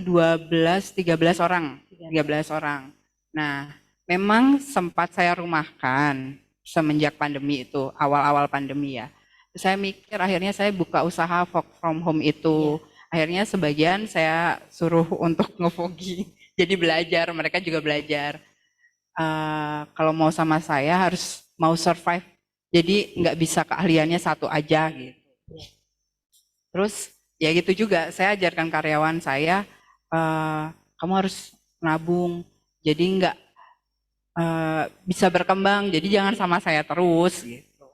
12-13 orang. 13 orang. Nah, memang sempat saya rumahkan semenjak pandemi itu, awal-awal pandemi ya. Saya mikir akhirnya saya buka usaha work from home itu. Akhirnya sebagian saya suruh untuk ngefogging. Jadi belajar, mereka juga belajar. Kalau mau sama saya harus mau survive. Jadi nggak bisa keahliannya satu aja gitu. Terus ya gitu juga, saya ajarkan karyawan saya, kamu harus nabung. Jadi nggak bisa berkembang. Jadi jangan sama saya terus gitu.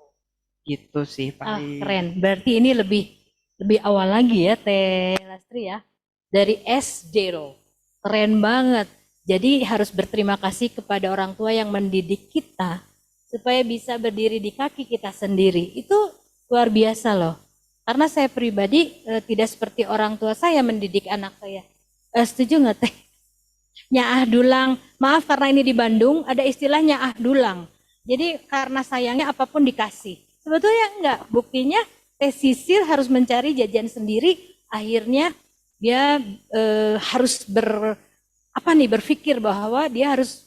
Gitu sih paling. Keren. Berarti ini lebih awal lagi ya Teh Lastri ya. Dari S0. Keren banget. Jadi harus berterima kasih kepada orang tua yang mendidik kita supaya bisa berdiri di kaki kita sendiri. Itu luar biasa loh. Karena saya pribadi tidak seperti orang tua saya mendidik anak saya. Setuju nggak Teh? Nyaah dulang. Maaf karena ini di Bandung ada istilah nyaah dulang. Jadi karena sayangnya apapun dikasih. Sebetulnya enggak. Buktinya Teh Sisil harus mencari jajan sendiri. Akhirnya dia harus berpikir bahwa dia harus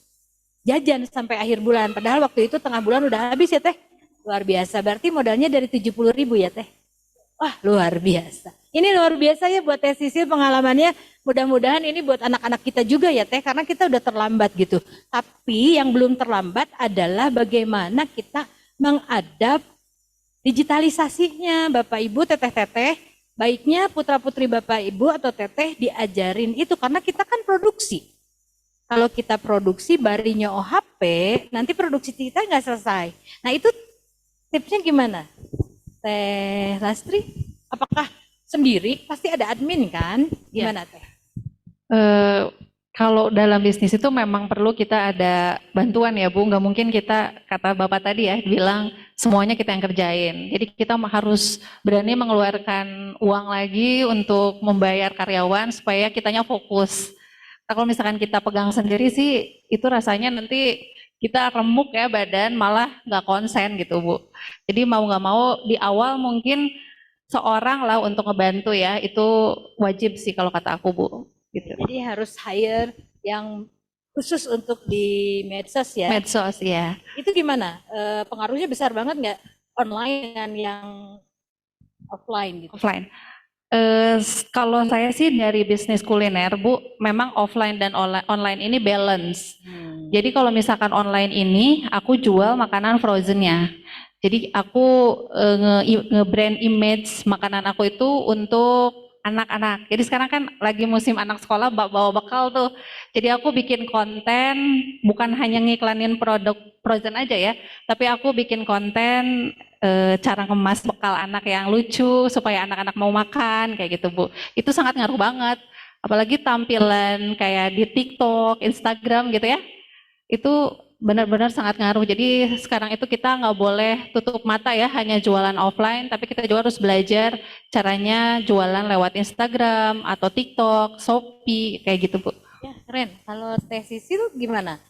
jajan sampai akhir bulan. Padahal waktu itu tengah bulan udah habis ya Teh. Luar biasa. Berarti modalnya dari 70.000 ya Teh. Wah luar biasa. Ini luar biasa ya buat Teh Sisil pengalamannya. Mudah-mudahan ini buat anak-anak kita juga ya Teh. Karena kita udah terlambat gitu. Tapi yang belum terlambat adalah bagaimana kita mengadap digitalisasinya. Bapak Ibu, teteh-teteh. Baiknya putra-putri Bapak Ibu atau teteh diajarin itu. Karena kita kan produksi. Kalau kita produksi barinya OHP, nanti produksi kita nggak selesai. Nah itu tipsnya gimana? Teh Lastri, apakah sendiri? Pasti ada admin kan? Gimana Teh? Kalau dalam bisnis itu memang perlu kita ada bantuan ya Bu, nggak mungkin kita, kata Bapak tadi ya, bilang semuanya kita yang kerjain. Jadi kita harus berani mengeluarkan uang lagi untuk membayar karyawan supaya kitanya fokus. Nah, kalau misalkan kita pegang sendiri sih, itu rasanya nanti kita remuk ya badan, malah nggak konsen gitu Bu. Jadi mau nggak mau di awal mungkin seorang lah untuk ngebantu ya, itu wajib sih kalau kata aku Bu. Gitu. Jadi harus hire yang khusus untuk di medsos ya. Medsos ya. Itu gimana? Pengaruhnya besar banget nggak online dengan yang offline gitu? Offline. Kalau saya sih dari bisnis kuliner Bu, memang offline dan online ini balance. Jadi kalau misalkan online ini, aku jual makanan frozennya. Jadi aku nge-brand image makanan aku itu untuk anak-anak. Jadi sekarang kan lagi musim anak sekolah bawa bekal tuh. Jadi aku bikin konten bukan hanya ngiklanin produk frozen aja ya, tapi aku bikin konten cara ngemas bekal anak yang lucu supaya anak-anak mau makan kayak gitu Bu. Itu sangat ngaruh banget. Apalagi tampilan kayak di TikTok, Instagram gitu ya. Itu benar-benar sangat ngaruh. Jadi sekarang itu kita nggak boleh tutup mata ya hanya jualan offline, tapi kita juga harus belajar caranya jualan lewat Instagram atau TikTok, Shopee kayak gitu Bu. Ya keren. Kalau Teh Sisil gimana?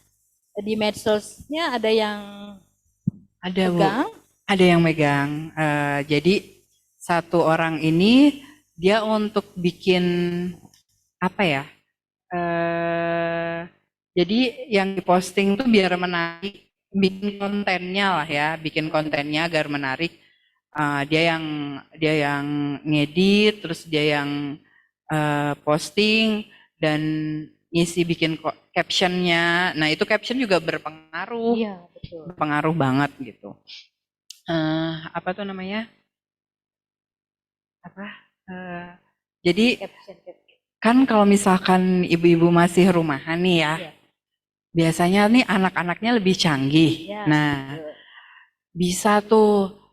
Di medsosnya ada yang Ada Bu, pegang? ada yang megang. Jadi satu orang ini dia untuk bikin apa ya? Jadi yang diposting tuh biar menarik, bikin kontennya lah ya, bikin kontennya agar menarik. Dia yang ngedit, terus dia yang posting, dan ngisi bikin captionnya. Nah itu caption juga berpengaruh, Iya, betul. berpengaruh banget gitu. Apa tuh namanya? Apa? Jadi Caption. kan kalau misalkan ibu-ibu masih rumahan nih ya, Iya. biasanya nih anak-anaknya lebih canggih. Iya, Nah, betul. bisa tuh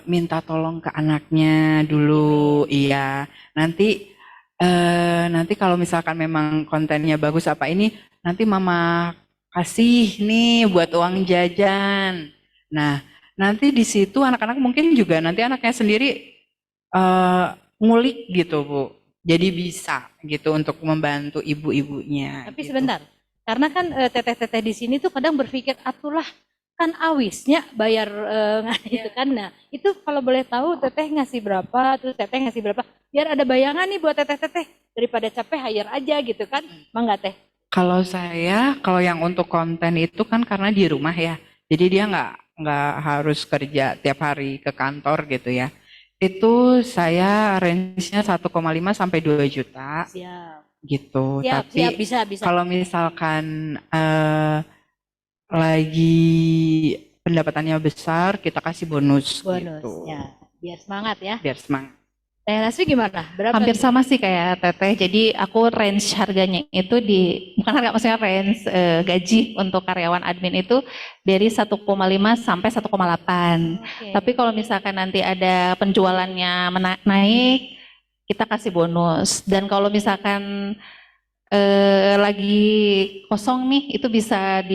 minta tolong ke anaknya dulu, iya. Nanti kalau misalkan memang kontennya bagus apa ini, nanti mama kasih nih buat uang jajan. Nah, nanti di situ anak-anak mungkin juga nanti anaknya sendiri ngulik gitu Bu. Jadi bisa gitu untuk membantu ibu-ibunya. Tapi gitu. sebentar, karena kan teteh-teteh di sini tuh kadang berpikir, atulah kan awisnya bayar itu kan. Nah, itu kalau boleh tahu teteh ngasih berapa, terus teteh ngasih berapa, biar ada bayangan nih buat teteh-teteh daripada capek hire aja gitu kan. Mangga teh. Kalau saya, kalau yang untuk konten itu kan karena di rumah ya, jadi dia nggak harus kerja tiap hari ke kantor gitu ya. Itu saya range-nya 1,5 sampai 2 juta Siap. gitu. Siap, Tapi siap, bisa. kalau misalkan lagi pendapatannya besar, kita kasih bonus, Bonus, gitu. ya. Biar semangat ya. Biar semangat. Teh Lasri gimana? Berapa? Hampir nih? sama sih kayak Teteh. Jadi aku range harganya itu bukan harga, maksudnya range gaji untuk karyawan admin itu dari 1,5 sampai 1,8. Oke. Tapi kalau misalkan nanti ada penjualannya naik, kita kasih bonus. Dan kalau misalkan lagi kosong nih, itu bisa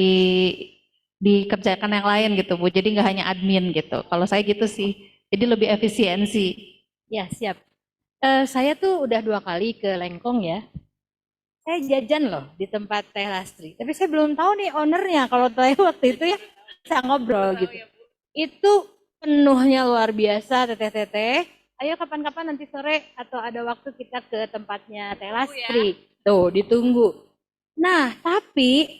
dikerjakan yang lain gitu Bu. Jadi nggak hanya admin gitu. Kalau saya gitu sih. Jadi lebih efisiensi. Ya, siap. Saya tuh udah 2 kali ke Lengkong ya. Saya jajan loh di tempat Teh Lastri. Tapi saya belum tahu nih ownernya. Kalau tahu waktu itu ya saya ngobrol gitu. Itu penuhnya luar biasa teteh-teteh. Ayo kapan-kapan nanti sore atau ada waktu kita ke tempatnya Teh Lastri. Tuh, ditunggu. Nah, tapi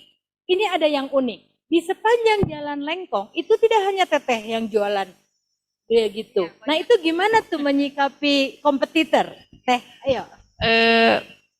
ini ada yang unik. Di sepanjang jalan Lengkong itu tidak hanya teteh yang jualan. Ya gitu. Nah itu gimana tuh menyikapi kompetitor? Teh, ayo.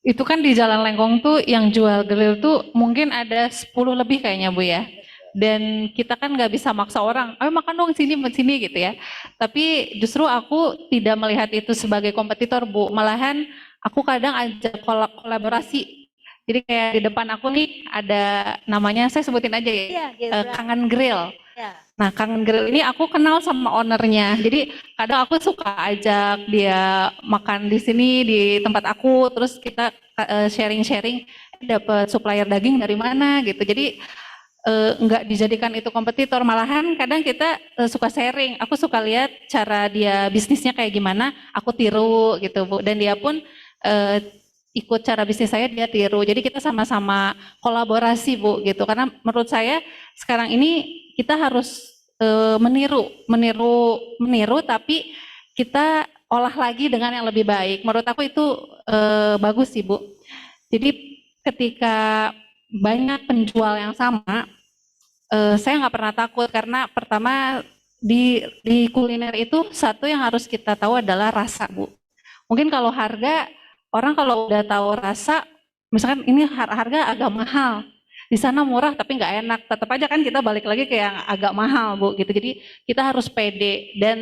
Itu kan di Jalan Lengkong tuh yang jual grill tuh mungkin ada 10 lebih kayaknya Bu ya. Dan kita kan nggak bisa maksa orang, ayo makan dong sini gitu ya. Tapi justru aku tidak melihat itu sebagai kompetitor Bu. Malahan aku kadang ajak kolaborasi. Jadi kayak di depan aku nih ada namanya, saya sebutin aja ya, Iya, Kangen Grill. Ya. Nah, Kangen Grill ini aku kenal sama ownernya. Jadi kadang aku suka ajak dia makan di sini di tempat aku, terus kita sharing-sharing dapat supplier daging dari mana gitu. Jadi nggak dijadikan itu kompetitor, malahan kadang kita suka sharing. Aku suka lihat cara dia bisnisnya kayak gimana, aku tiru gitu Bu. Dan dia pun ikut cara bisnis saya, dia tiru. Jadi kita sama-sama kolaborasi Bu gitu. Karena menurut saya sekarang ini kita harus meniru tapi kita olah lagi dengan yang lebih baik. Menurut aku itu bagus sih Bu. Jadi ketika banyak penjual yang sama, saya nggak pernah takut karena pertama di kuliner itu satu yang harus kita tahu adalah rasa Bu. Mungkin kalau harga, orang kalau udah tahu rasa, misalkan ini harga agak mahal, di sana murah tapi nggak enak, tetap aja kan kita balik lagi ke yang agak mahal Bu gitu. Jadi kita harus pede, dan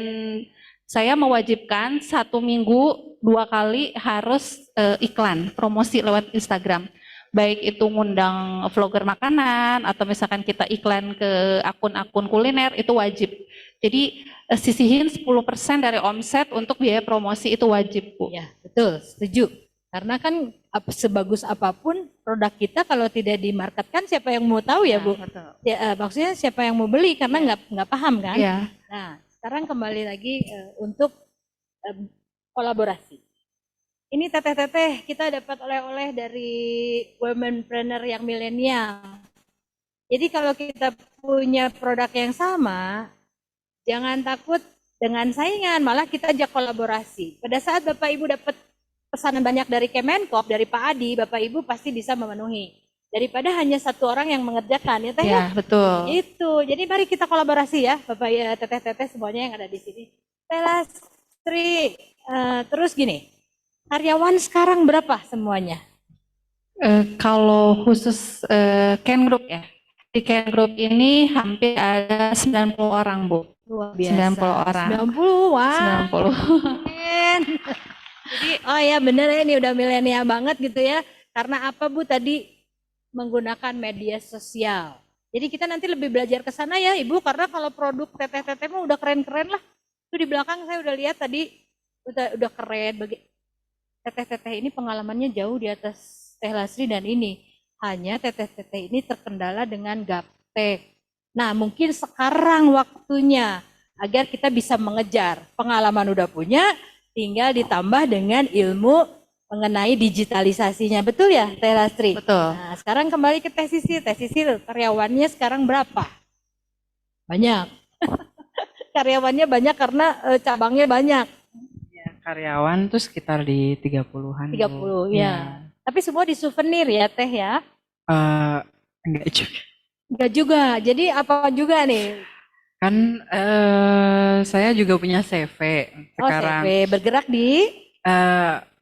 saya mewajibkan 1 minggu 2 kali harus iklan promosi lewat Instagram, baik itu ngundang vlogger makanan atau misalkan kita iklan ke akun-akun kuliner, itu wajib. Jadi sisihin 10% dari omset untuk biaya promosi, itu wajib Bu. Ya, betul, setuju. Karena kan sebagus apapun produk kita kalau tidak dimarketkan, siapa yang mau tahu ya Bu? Betul. Ya, maksudnya siapa yang mau beli karena nggak paham kan? Iya. Nah, sekarang kembali lagi untuk kolaborasi. Ini teteh-teteh kita dapat oleh-oleh dari womenpreneur yang milenial. Jadi kalau kita punya produk yang sama, jangan takut dengan saingan, malah kita ajak kolaborasi. Pada saat Bapak Ibu dapat pesanan banyak dari Kemenkop, dari Pak Adi, Bapak Ibu pasti bisa memenuhi. Daripada hanya satu orang yang mengerjakan, ya Teh? Ya, betul. Itu. Jadi mari kita kolaborasi ya, Bapak ya, teteh-teteh semuanya yang ada di sini. Teh Lastri, terus gini, karyawan sekarang berapa semuanya? Kalau khusus Ken Group ya, di Ken Group ini hampir ada 90 orang, Bu. Luar 90 biasa. orang. 90, wah. 90. Keren. Jadi, oh ya bener ya, ini udah milenial banget gitu ya. Karena apa Bu tadi menggunakan media sosial. Jadi kita nanti lebih belajar ke sana ya Ibu, karena kalau produk teteh-teteh mah udah keren-keren lah. Itu di belakang saya udah lihat tadi udah keren. Teteh-teteh ini pengalamannya jauh di atas Teh Lasri dan ini. Hanya teteh-teteh ini terkendala dengan gaptek. Nah mungkin sekarang waktunya agar kita bisa mengejar. Pengalaman udah punya, tinggal ditambah dengan ilmu mengenai digitalisasinya. Betul ya Teh Lastri? Betul. Nah sekarang kembali ke Teh Sisil. Teh Sisil karyawannya sekarang berapa? Banyak. Karyawannya banyak karena cabangnya banyak. Ya, karyawan tuh sekitar di 30-an. 30 ya. Tapi semua di souvenir ya Teh ya? Enggak juga. Enggak juga. Jadi apa juga nih? Kan saya juga punya CV Oh sekarang. CV bergerak di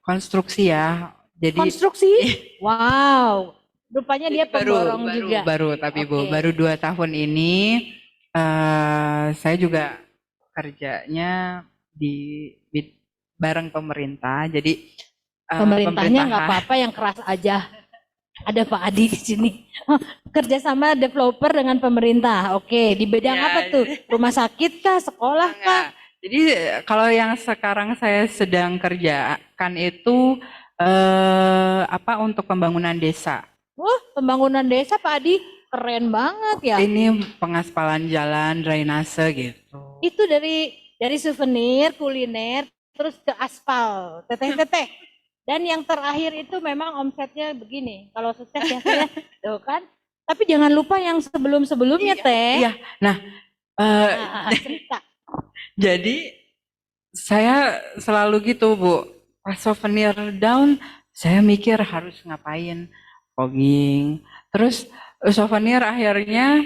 Konstruksi ya. Jadi konstruksi. Wow. Rupanya dia pemborong juga. Baru tapi Bu, Oke. baru 2 tahun ini saya juga kerjanya di bareng pemerintah. Jadi Pemerintahnya nggak apa-apa, yang keras aja. Ada Pak Adi di sini. Kerjasama developer dengan pemerintah. Oke, di bidang Iya. apa tuh? Rumah sakit kah? Sekolah kah? Jadi kalau yang sekarang saya sedang kerjakan itu untuk pembangunan desa. Pembangunan desa Pak Adi keren banget ya. Ini pengaspalan jalan, drainase gitu. Itu dari souvenir, kuliner, terus ke aspal, teteh-teteh. Dan yang terakhir itu memang omsetnya begini. Kalau sukses ya saya, tuh kan. Tapi jangan lupa yang sebelum-sebelumnya Teh. Iya. Nah, cerita. jadi saya selalu gitu Bu. Pas souvenir down, saya mikir harus ngapain, fogging. Terus souvenir akhirnya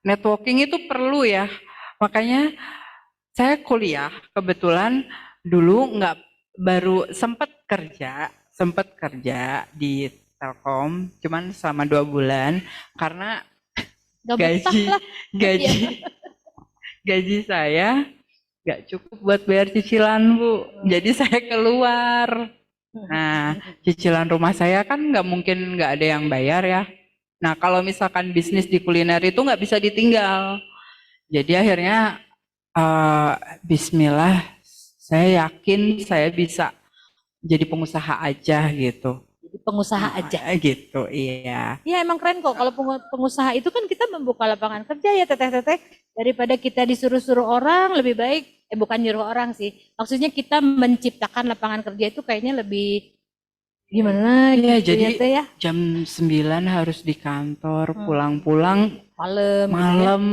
networking itu perlu ya. Makanya saya kuliah kebetulan dulu baru sempat kerja di Telkom, cuman selama 2 bulan karena Gak betah lah. gaji saya nggak cukup buat bayar cicilan Bu. Jadi saya keluar. Nah, cicilan rumah saya kan nggak mungkin nggak ada yang bayar ya. Nah, kalau misalkan bisnis di kuliner itu nggak bisa ditinggal. Jadi akhirnya Bismillah, saya yakin saya bisa jadi pengusaha aja gitu. Jadi pengusaha aja. Gitu, iya. Ya emang keren kok. Kalau pengusaha itu kan kita membuka lapangan kerja ya teteh-teteh. Daripada kita disuruh-suruh orang, lebih baik, bukan nyuruh orang sih. Maksudnya kita menciptakan lapangan kerja itu kayaknya lebih gimana ya, gitu jadi ya Teh ya. jam 9 harus di kantor, pulang-pulang Malam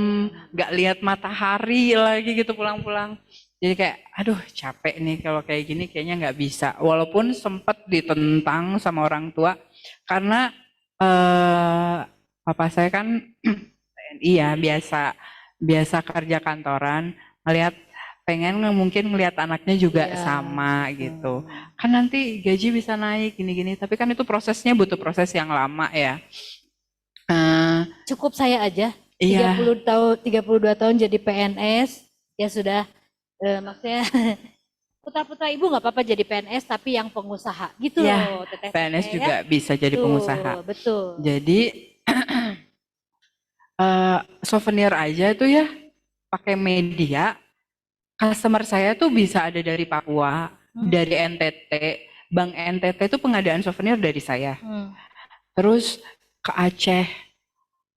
nggak lihat matahari lagi gitu pulang-pulang. Jadi kayak aduh capek nih kalau kayak gini, kayaknya nggak bisa. Walaupun sempat ditentang sama orang tua karena papa saya kan TNI ya, biasa kerja kantoran, pengen mungkin ngelihat anaknya juga sama gitu. Kan nanti gaji bisa naik gini-gini, tapi kan itu prosesnya butuh proses yang lama ya. Cukup saya aja. Iya. 32 tahun jadi PNS, ya sudah maksudnya putra-putra ibu nggak apa-apa jadi PNS tapi yang pengusaha gitu ya, loh teteh. PNS juga bisa jadi pengusaha. Betul. Jadi souvenir aja tuh ya pakai media, customer saya tuh bisa ada dari Papua, dari NTT, Bank NTT itu pengadaan souvenir dari saya. Terus ke Aceh,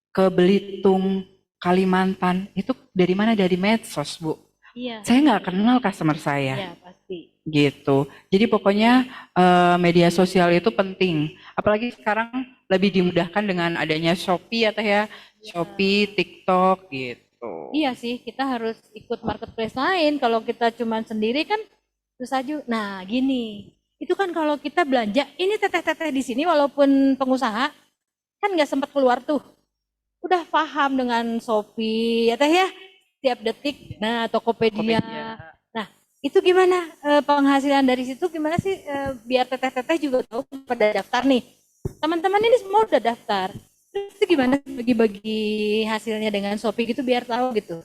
ke Belitung, Kalimantan, itu dari mana? Dari medsos Bu. Iya. Saya nggak kenal customer saya. Iya pasti. Gitu. Jadi pokoknya media sosial itu penting. Apalagi sekarang lebih dimudahkan dengan adanya Shopee ya Teh ya. Shopee, TikTok gitu. Iya sih, kita harus ikut marketplace lain. Kalau kita cuma sendiri kan susah juga. Nah gini, itu kan kalau kita belanja, ini teteh-teteh di sini walaupun pengusaha kan nggak sempat keluar tuh. Udah paham dengan Shopee ya Teh ya. Tiap detik, nah Tokopedia. Nah, Itu gimana penghasilan dari situ gimana sih biar teteh-teteh juga tahu pada daftar nih. Teman-teman ini semua udah daftar. Terus itu gimana bagi-bagi hasilnya dengan Shopee gitu biar tahu gitu.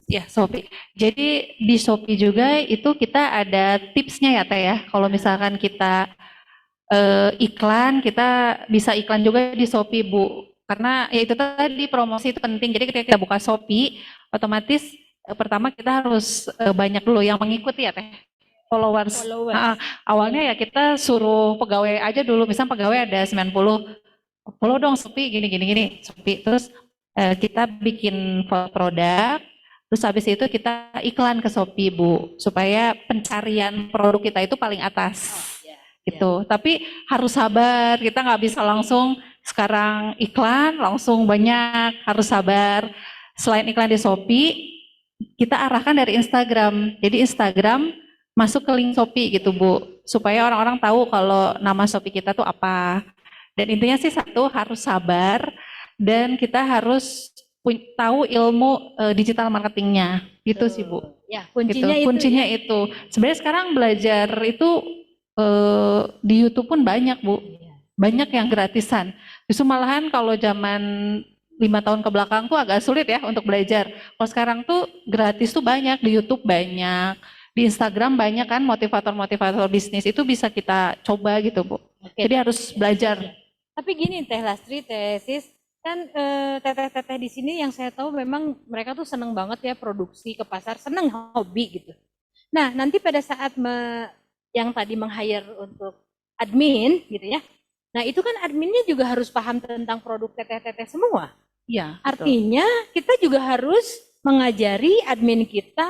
Ya, Shopee. Jadi di Shopee juga itu kita ada tipsnya ya, Teh ya. Kalau misalkan kita iklan, kita bisa iklan juga di Shopee, Bu. Karena ya itu tadi promosi itu penting. Jadi ketika kita buka Shopee, otomatis pertama kita harus banyak dulu yang mengikuti ya, Teh. Followers. Followers. Awalnya ya kita suruh pegawai aja dulu. Misal pegawai ada 90, follow dong Shopee gini gini gini. Shopee. Terus kita bikin produk. Terus habis itu kita iklan ke Shopee, Bu, supaya pencarian produk kita itu paling atas. Gitu. Tapi harus sabar, kita nggak bisa langsung sekarang iklan langsung banyak, harus sabar. Selain iklan di Shopee, kita arahkan dari Instagram. Jadi Instagram masuk ke link Shopee gitu, Bu, supaya orang-orang tahu kalau nama Shopee kita tuh apa. Dan intinya sih satu, harus sabar dan kita harus tahu ilmu digital marketingnya. Gitu sih, Bu. Ya, Gitu. kuncinya itu. Kuncinya Ya. itu. Sebenarnya sekarang belajar itu di YouTube pun banyak, Bu. Banyak yang gratisan. Justru malahan kalau zaman 5 tahun ke belakang tuh agak sulit ya untuk belajar. Kalau sekarang tuh gratis tuh banyak, di YouTube banyak, di Instagram banyak kan motivator-motivator bisnis, itu bisa kita coba gitu, Bu. Oke. Jadi harus belajar. Tapi gini Teh Lastri, Teh Sis, kan teteh-teteh di sini yang saya tahu memang mereka tuh seneng banget ya produksi ke pasar, seneng hobi gitu. Nah, nanti pada saat yang tadi meng-hire untuk admin gitu ya. Nah, itu kan adminnya juga harus paham tentang produk teteh-teteh semua. Iya. Artinya kita juga harus mengajari admin kita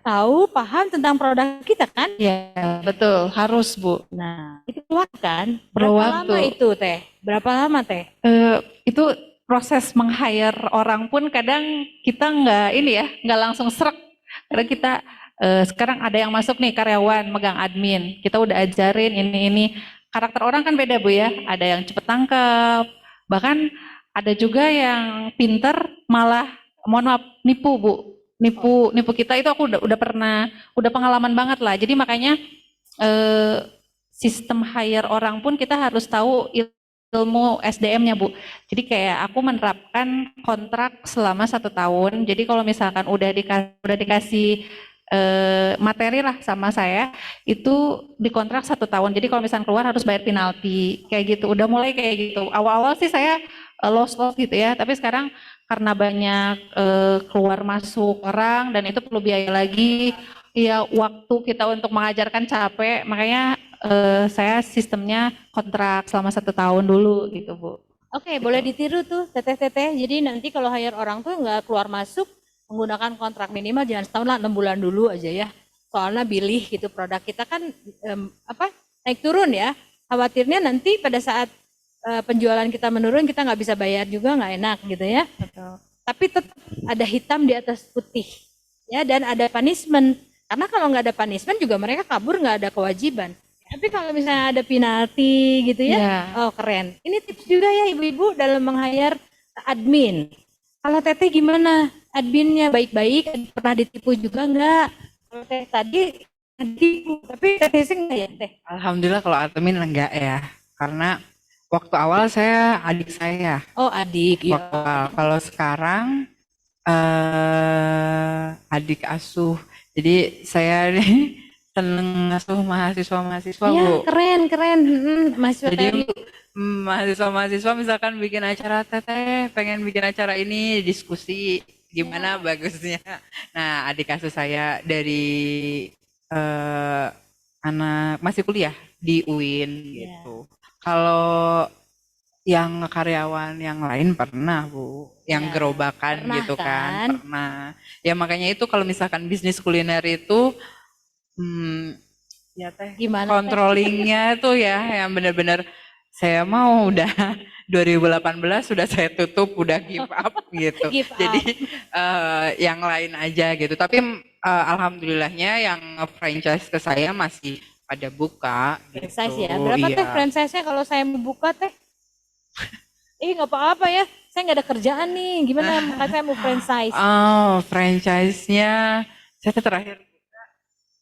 tahu, paham tentang produk kita kan? Ya, betul, harus, Bu. Nah, itu waktu kan? Perlu Berapa lama waktu. itu, Teh? Berapa lama, Teh? Itu proses meng-hire orang pun kadang kita nggak ini ya, nggak langsung serak. Karena kita sekarang ada yang masuk nih karyawan megang admin, kita udah ajarin ini. Karakter orang kan beda, Bu ya. Ada yang cepet tangkep, bahkan ada juga yang pinter malah, mohon maaf, nipu, Bu. Nipu kita itu aku udah pengalaman banget lah. Jadi makanya sistem hire orang pun kita harus tahu ilmu SDM-nya, Bu. Jadi kayak aku menerapkan kontrak selama 1 tahun. Jadi kalau misalkan udah dikasih materi lah sama saya, itu dikontrak 1 tahun. Jadi kalau misalkan keluar harus bayar penalti kayak gitu. Udah mulai kayak gitu. Awal-awal sih saya loss gitu ya. Tapi sekarang karena banyak keluar masuk orang dan itu perlu biaya lagi. Ya waktu kita untuk mengajarkan capek, makanya saya sistemnya kontrak selama 1 tahun dulu gitu, Bu. Oke, boleh ditiru tuh teteh-teteh. Jadi nanti kalau hire orang tuh nggak keluar masuk menggunakan kontrak minimal jangan setahun lah, 6 bulan dulu aja ya. Soalnya bilih gitu produk kita kan naik turun ya. Khawatirnya nanti pada saat penjualan kita menurun kita nggak bisa bayar juga, nggak enak gitu ya. Betul. Tapi tetap ada hitam di atas putih ya, dan ada punishment. Karena kalau nggak ada punishment juga mereka kabur, nggak ada kewajiban. Tapi kalau misalnya ada penalti gitu ya, Ya. oh keren. Ini tips juga ya ibu-ibu dalam meng-hire admin. Kalau Teteh gimana? Adminnya baik-baik, pernah ditipu juga nggak? Kalau Teh tadi ditipu, tapi Teteh sih nggak ya Teh? Alhamdulillah kalau admin enggak ya. Karena waktu awal saya adik saya. Oh adik, ya. Waktu awal. Kalau sekarang adik asuh. Jadi saya nih seneng ngasuh mahasiswa-mahasiswa, Iya, Bu. keren. Mahasiswa Jadi TRI. mahasiswa-mahasiswa misalkan bikin acara, Teteh pengen bikin acara ini, diskusi gimana bagusnya. Nah, adik asuh saya dari anak masih kuliah di UIN gitu. Kalau yang karyawan yang lain pernah, Bu, yang Ya, gerobakan pernah gitu kan? kan, pernah. Ya makanya itu kalau misalkan bisnis kuliner itu ya Teh, Gimana, Teh? controllingnya tuh ya yang benar-benar saya mau udah 2018 sudah saya tutup, udah give up gitu. Give up. Jadi yang lain aja gitu. Tapi alhamdulillahnya yang franchise ke saya masih pada buka gitu. Franchise ya. Berapa Iya. Teh franchise-nya kalau saya mau buka Teh? Nggak apa-apa ya. Saya nggak ada kerjaan nih. Gimana? Makanya saya mau franchise. Oh, franchise-nya saya terakhir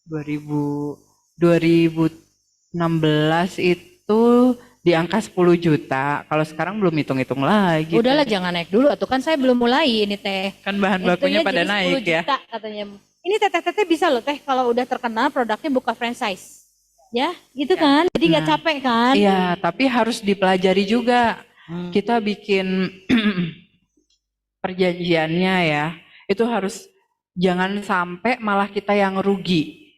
2000 2016 itu di angka 10 juta. Kalau sekarang belum hitung-hitung lagi. Udahlah jangan naik dulu, atau kan saya belum mulai ini teh. Kan bahan bakunya Itunya pada jadi naik 10 ya. juta katanya. Ini teteh-teteh bisa loh teh kalau udah terkenal produknya buka franchise. Ya, gitu kan. Jadi nggak Nah, capek kan? Iya, tapi harus dipelajari juga. Hmm. Kita bikin perjanjiannya ya, itu harus jangan sampai malah kita yang rugi.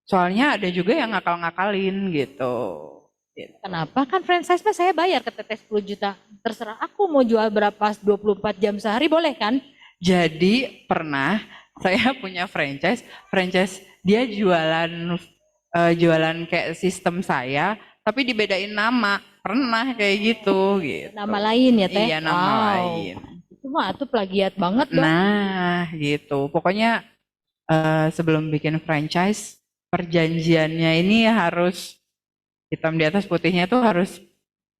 Soalnya ada juga yang ngakal-ngakalin gitu. Kenapa? Kan franchise mah saya bayar ke teteh 10 juta. Terserah aku mau jual berapa 24 jam sehari boleh kan? Jadi pernah saya punya franchise dia jualan kayak sistem saya, tapi dibedain nama. Pernah kayak gitu. Nama lain ya teh? Iya, nama Wow. lain. Itu mah tuh plagiat banget dong. Nah, gitu. Pokoknya sebelum bikin franchise, perjanjiannya ini harus hitam di atas putihnya tuh harus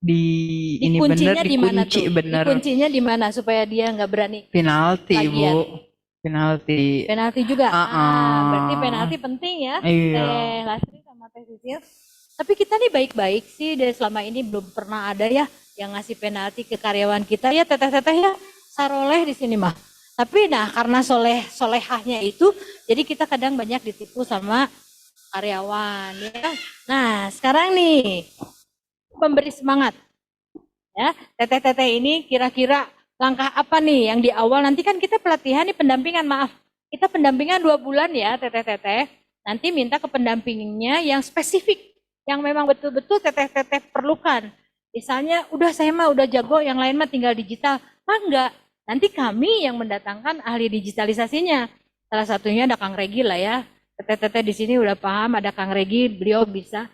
ini bener Dikuncinya di mana dikunci tuh? bener. Dikuncinya di mana supaya dia nggak berani? Penalti, Plagiat. Bu. Penalti. Penalti juga. Ah, Berarti penalti penting ya. Iya. Teh Lastri sama Teh Sisil. Tapi kita nih baik-baik sih, dari selama ini belum pernah ada ya yang ngasih penalti ke karyawan kita ya teteh-teteh ya, saroleh di sini mah. Tapi nah karena solehahnya itu, jadi kita kadang banyak ditipu sama karyawan ya. Nah sekarang nih pemberi semangat ya, teteh-teteh ini kira-kira langkah apa nih yang di awal, nanti kan kita pelatihan nih pendampingan, maaf, kita pendampingan 2 bulan ya teteh-teteh, nanti minta ke pendampingnya yang spesifik, yang memang betul-betul teteh-teteh perlukan. Misalnya udah saya mah udah jago, yang lain mah tinggal digital, mah enggak, nanti kami yang mendatangkan ahli digitalisasinya. Salah satunya ada Kang Regi lah ya, teteh-teteh di sini udah paham, ada Kang Regi, beliau bisa